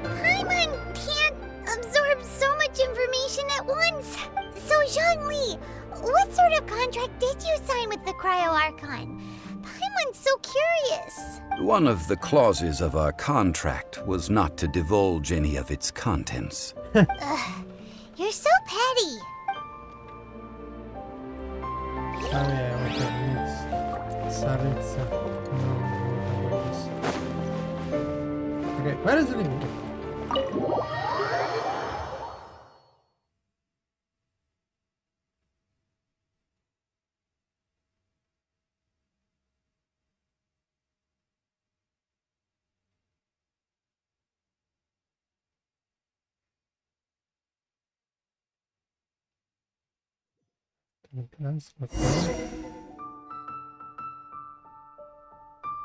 Paimon can't absorb so much information at once. So, Zhongli, what sort of contract did you sign with the Cryo-Archon? Paimon's so curious. One of the clauses of our contract was not to divulge any of its contents. Ugh, you're so petty. Sorry, I want to mix Tsaritsa. Okay, where is Lilyue?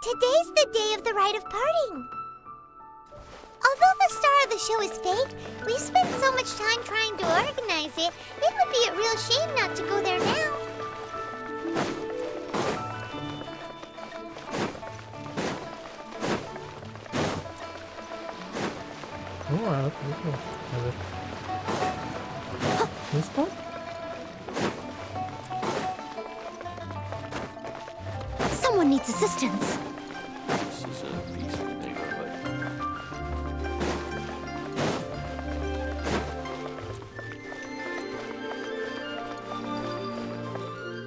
Today's the day of the rite of parting. Although the star of the show is fake, we've spent so much time trying to organize it, it would be a real shame not to go there now. Oh, I look this one? Someone needs assistance. This is a peaceful neighborhood.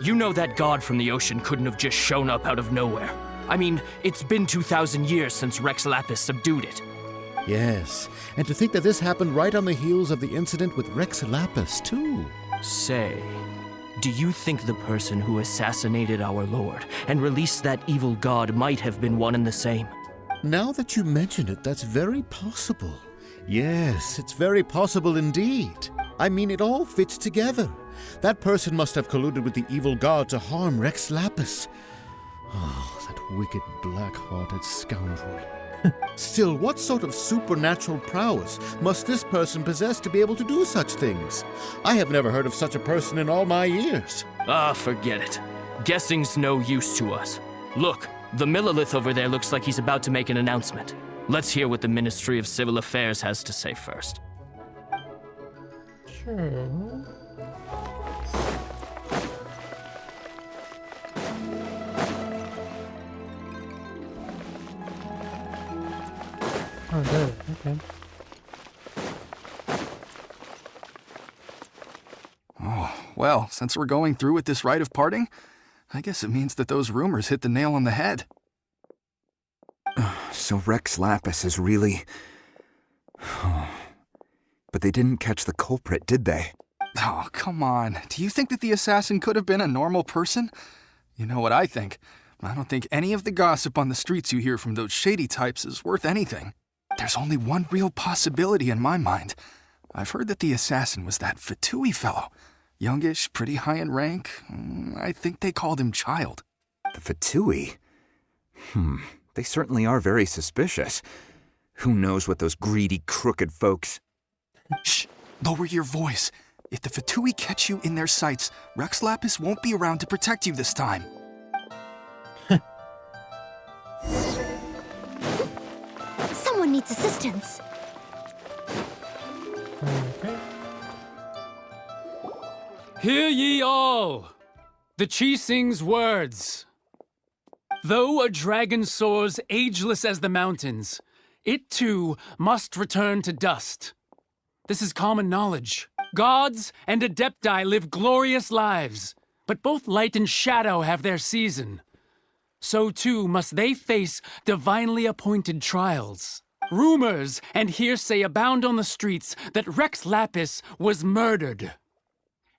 You know that god from the ocean couldn't have just shown up out of nowhere. I mean, it's been 2,000 years since Rex Lapis subdued it. Yes, and to think that this happened right on the heels of the incident with Rex Lapis, too. Say, do you think the person who assassinated our lord and released that evil god might have been one and the same? Now that you mention it, that's very possible. Yes, it's very possible indeed. I mean, it all fits together. That person must have colluded with the evil god to harm Rex Lapis. Oh, that wicked, black-hearted scoundrel. Still, what sort of supernatural prowess must this person possess to be able to do such things? I have never heard of such a person in all my years. Ah, forget it. Guessing's no use to us. Look, the Millilith over there looks like he's about to make an announcement. Let's hear what the Ministry of Civil Affairs has to say first. Sure. Oh, there. Okay. Oh, well, since we're going through with this rite of parting, I guess it means that those rumors hit the nail on the head. So Rex Lapis is really... But they didn't catch the culprit, did they? Oh, come on. Do you think that the assassin could have been a normal person? You know what I think. I don't think any of the gossip on the streets you hear from those shady types is worth anything. There's only one real possibility in my mind. I've heard that the assassin was that Fatui fellow. Youngish, pretty high in rank. I think they called him Child. The Fatui? They certainly are very suspicious. Who knows what those greedy, crooked folks... Shh! Lower your voice. If the Fatui catch you in their sights, Rex Lapis won't be around to protect you this time. Someone needs assistance. Okay. Hear ye all! The Chising's words. Though a dragon soars ageless as the mountains, it too must return to dust. This is common knowledge. Gods and Adepti live glorious lives, but both light and shadow have their season. So too must they face divinely appointed trials. Rumors and hearsay abound on the streets that Rex Lapis was murdered.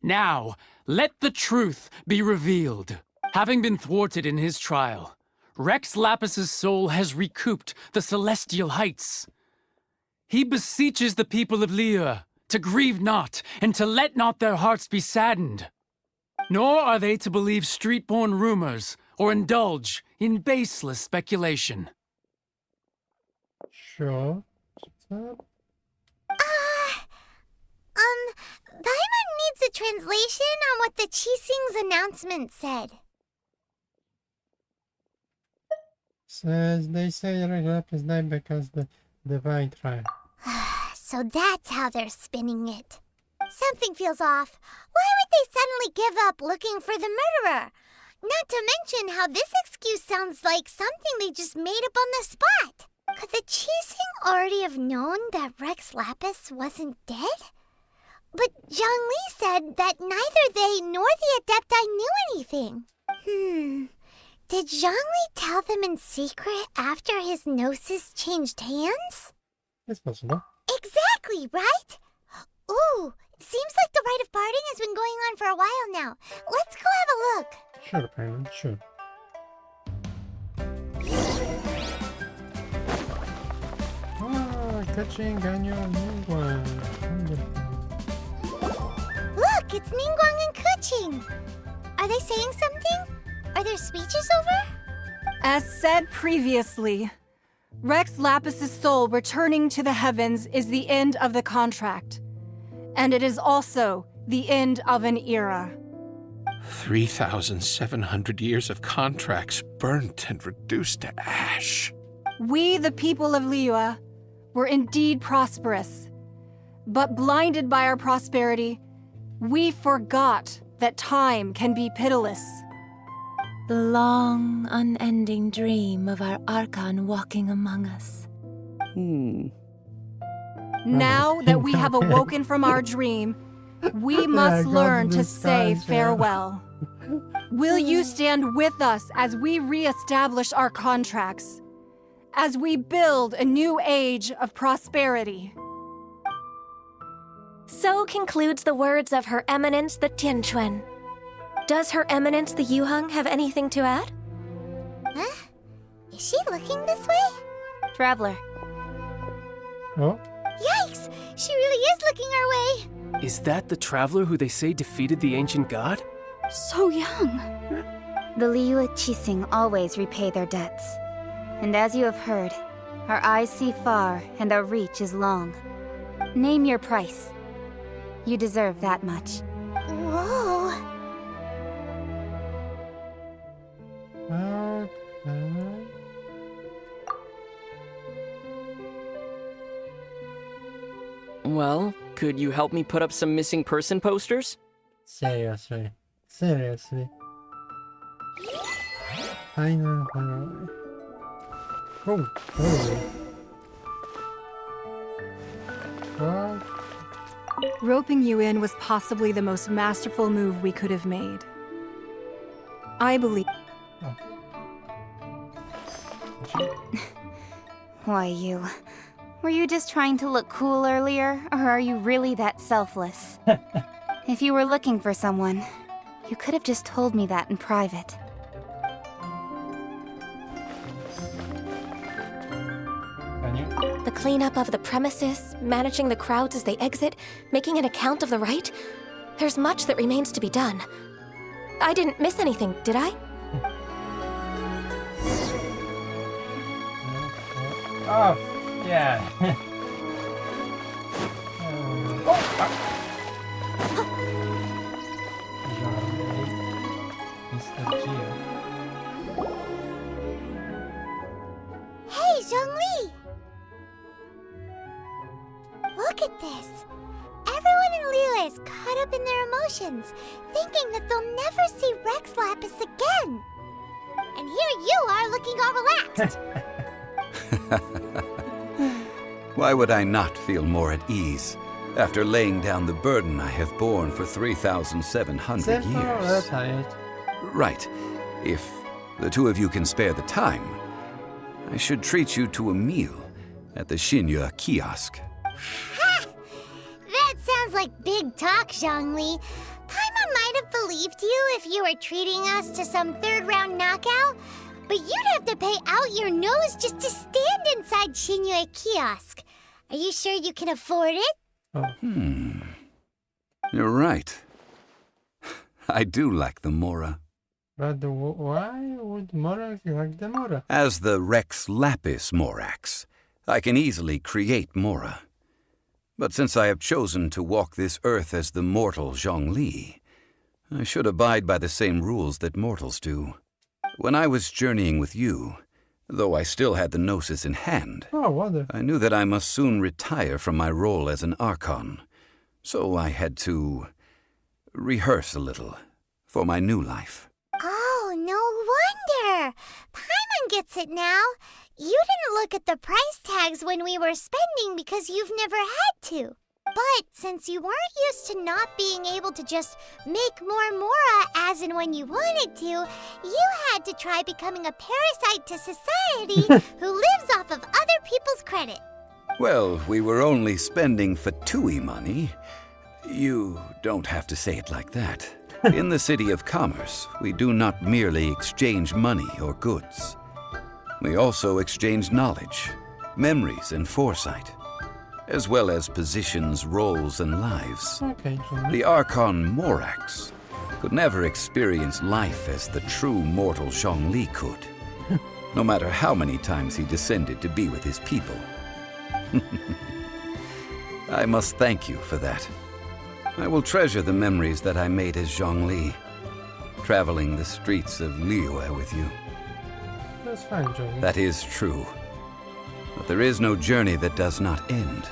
Now, let the truth be revealed. Having been thwarted in his trial, Rex Lapis's soul has recouped the celestial heights. He beseeches the people of Lilyue to grieve not and to let not their hearts be saddened. Nor are they to believe street-born rumors or indulge in baseless speculation. Sure. Paimon needs a translation on what the Qixing's announcement said. Says they say Rex is died because the divine trial. So that's how they're spinning it. Something feels off. Why would they suddenly give up looking for the murderer? Not to mention how this excuse sounds like something they just made up on the spot. Could the Qixing already have known that Rex Lapis wasn't dead? But Zhongli said that neither they nor the Adepti knew anything. Did Zhongli tell them in secret after his gnosis changed hands? It's possible. Exactly, right? Ooh, seems like the rite of parting has been going on for a while now. Let's go have a look. Sure, Paimon, sure. Catching Ganyo Ningguang. Look, it's Ningguang and Kuching. Are they saying something? Are their speeches over? As said previously, Rex Lapis's soul returning to the heavens is the end of the contract. And it is also the end of an era. 3,700 years of contracts burnt and reduced to ash. We, the people of Lilyue, were indeed prosperous. But blinded by our prosperity, we forgot that time can be pitiless. The long, unending dream of our Archon walking among us. Now that we have awoken from our dream, we must learn to say farewell. Will you stand with us as we re-establish our contracts? As we build a new age of prosperity? So concludes the words of Her Eminence the Tianquan. Does Her Eminence the Yuheng have anything to add? Huh? Is she looking this way? Traveler. Oh? Yikes! She really is looking our way! Is that the traveler who they say defeated the ancient god? So young. The Lilyue Qixing always repay their debts. And as you have heard, our eyes see far and our reach is long. Name your price. You deserve that much. Whoa! Okay. Well, could you help me put up some missing person posters? Seriously. Seriously. I know. Oh, totally. What? Roping you in was possibly the most masterful move we could have made. I believe... Why, you... Were you just trying to look cool earlier, or are you really that selfless? If you were looking for someone, you could have just told me that in private. The cleanup of the premises, managing the crowds as they exit, making an account of the rite. There's much that remains to be done. I didn't miss anything, did I? Oh, yeah. Hey, Zhongli! Look at this. Everyone in Lilyue is caught up in their emotions, thinking that they'll never see Rex Lapis again. And here you are looking all relaxed. Why would I not feel more at ease after laying down the burden I have borne for 3,700 years? Right. If the two of you can spare the time, I should treat you to a meal at the Lilyue kiosk. Ha! That sounds like big talk, Zhongli. Paimon might have believed you if you were treating us to some third-round knockout, but you'd have to pay out your nose just to stand inside Lilyue kiosk. Are you sure you can afford it? You're right. I do lack the Mora. But why would Morax like the Mora? As the Rex Lapis Morax, I can easily create Mora. But since I have chosen to walk this earth as the mortal Zhongli, I should abide by the same rules that mortals do. When I was journeying with you, though I still had the Gnosis in hand, I knew that I must soon retire from my role as an Archon, so I had to rehearse a little for my new life. Oh, no wonder! Paimon gets it now. You didn't look at the price tags when we were spending because you've never had to. But since you weren't used to not being able to just make more Mora as and when you wanted to, you had to try becoming a parasite to society who lives off of other people's credit. Well, we were only spending Fatui money. You don't have to say it like that. In the City of Commerce, we do not merely exchange money or goods. We also exchange knowledge, memories, and foresight, as well as positions, roles, and lives. The Archon Morax could never experience life as the true mortal Zhongli could, no matter how many times he descended to be with his people. I must thank you for that. I will treasure the memories that I made as Zhongli, traveling the streets of Lilyue with you. That's fine, Johnny. That is true. But there is no journey that does not end.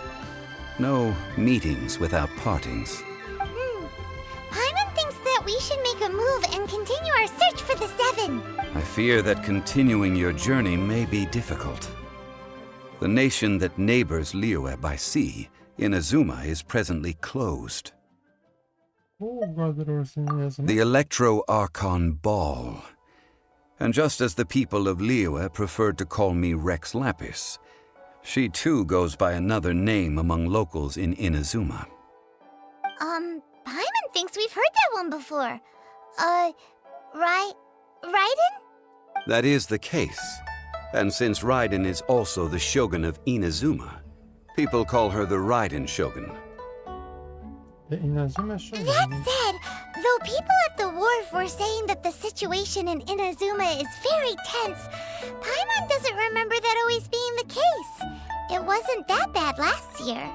No meetings without partings. Paimon thinks that we should make a move and continue our search for the Seven. I fear that continuing your journey may be difficult. The nation that neighbors Lilyue by sea, Inazuma, is presently closed. The Electro-Archon Ball. And just as the people of Lilyue preferred to call me Rex Lapis, she too goes by another name among locals in Inazuma. Paimon thinks we've heard that one before. Raiden? That is the case. And since Raiden is also the Shogun of Inazuma, people call her the Raiden Shogun. The Inazuma Shogun. That said, though people at the wharf were saying that the situation in Inazuma is very tense, Paimon doesn't remember that always being the case. It wasn't that bad last year.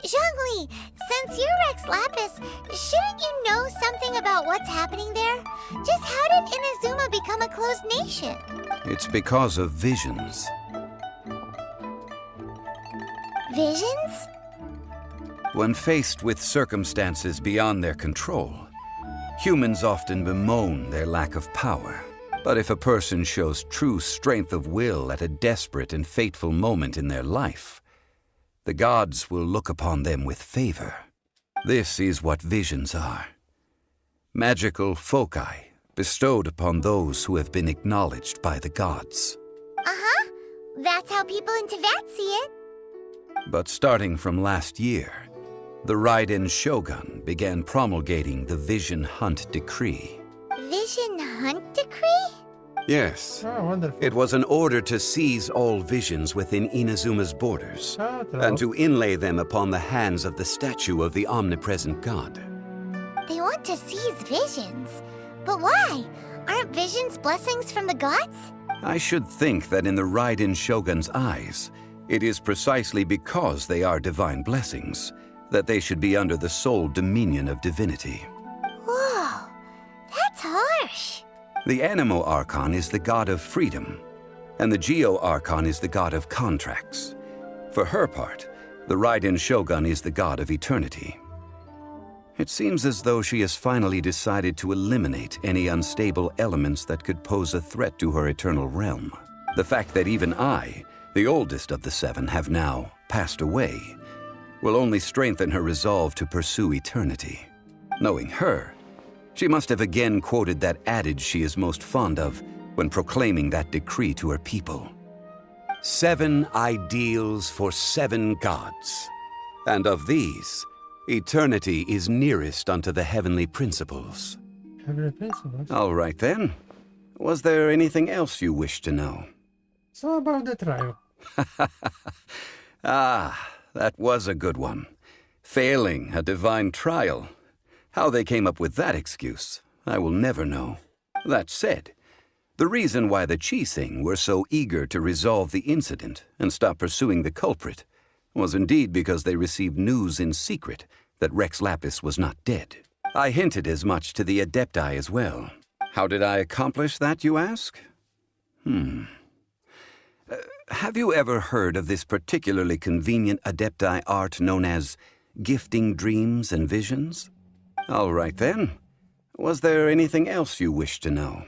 Zhongli, since you're Rex Lapis, shouldn't you know something about what's happening there? Just how did Inazuma become a closed nation? It's because of visions. Visions? When faced with circumstances beyond their control, humans often bemoan their lack of power. But if a person shows true strength of will at a desperate and fateful moment in their life, the gods will look upon them with favor. This is what visions are. Magical foci bestowed upon those who have been acknowledged by the gods. Uh-huh. That's how people in Teyvat see it. But starting from last year, the Raiden Shogun began promulgating the Vision Hunt Decree. Vision Hunt Decree? Yes. Oh, wonderful. It was an order to seize all visions within Inazuma's borders, and to inlay them upon the hands of the statue of the omnipresent god. They want to seize visions. But why? Aren't visions blessings from the gods? I should think that in the Raiden Shogun's eyes, it is precisely because they are divine blessings that they should be under the sole dominion of divinity. Whoa, that's harsh. The Animo Archon is the god of freedom, and the Geo Archon is the god of contracts. For her part, the Raiden Shogun is the god of eternity. It seems as though she has finally decided to eliminate any unstable elements that could pose a threat to her eternal realm. The fact that even I, the oldest of the seven, have now passed away, will only strengthen her resolve to pursue eternity. Knowing her, she must have again quoted that adage she is most fond of when proclaiming that decree to her people. 7 ideals for 7 gods, and of these, eternity is nearest unto the heavenly principles. Every place of us. All right then. Was there anything else you wished to know? So about the trial. Ah, that was a good one. Failing a divine trial. How they came up with that excuse, I will never know. That said, the reason why the Qixing were so eager to resolve the incident and stop pursuing the culprit was indeed because they received news in secret that Rex Lapis was not dead. I hinted as much to the Adepti as well. How did I accomplish that, you ask? Have you ever heard of this particularly convenient Adepti art known as gifting dreams and visions? All right then. Was there anything else you wished to know?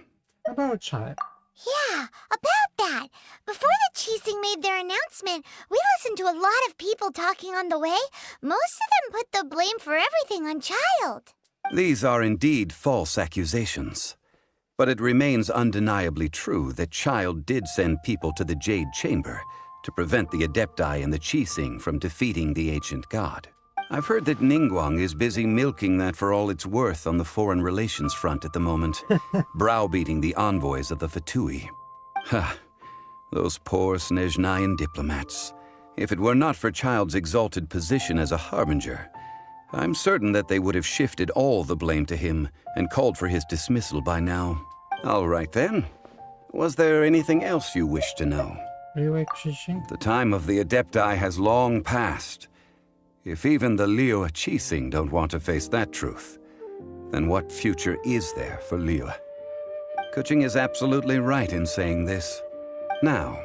About child. Yeah, about that. Before the Qixing made their announcement, we listened to a lot of people talking on the way. Most of them put the blame for everything on Child. These are indeed false accusations. But it remains undeniably true that Child did send people to the Jade Chamber to prevent the Adepti and the Qixing from defeating the ancient god. I've heard that Ningguang is busy milking that for all it's worth on the foreign relations front at the moment, browbeating the envoys of the Fatui. Ha! Those poor Snezhnayan diplomats. If it were not for Child's exalted position as a harbinger, I'm certain that they would have shifted all the blame to him and called for his dismissal by now. All right then. Was there anything else you wish to know? The time of the Adepti has long passed. If even the Lilyue Qixing don't want to face that truth, then what future is there for Lilyue? Kuching is absolutely right in saying this. Now,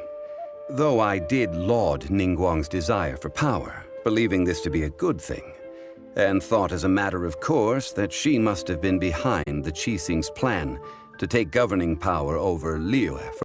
though I did laud Ningguang's desire for power, believing this to be a good thing, and thought as a matter of course that she must have been behind the Qixing's plan to take governing power over Lilyue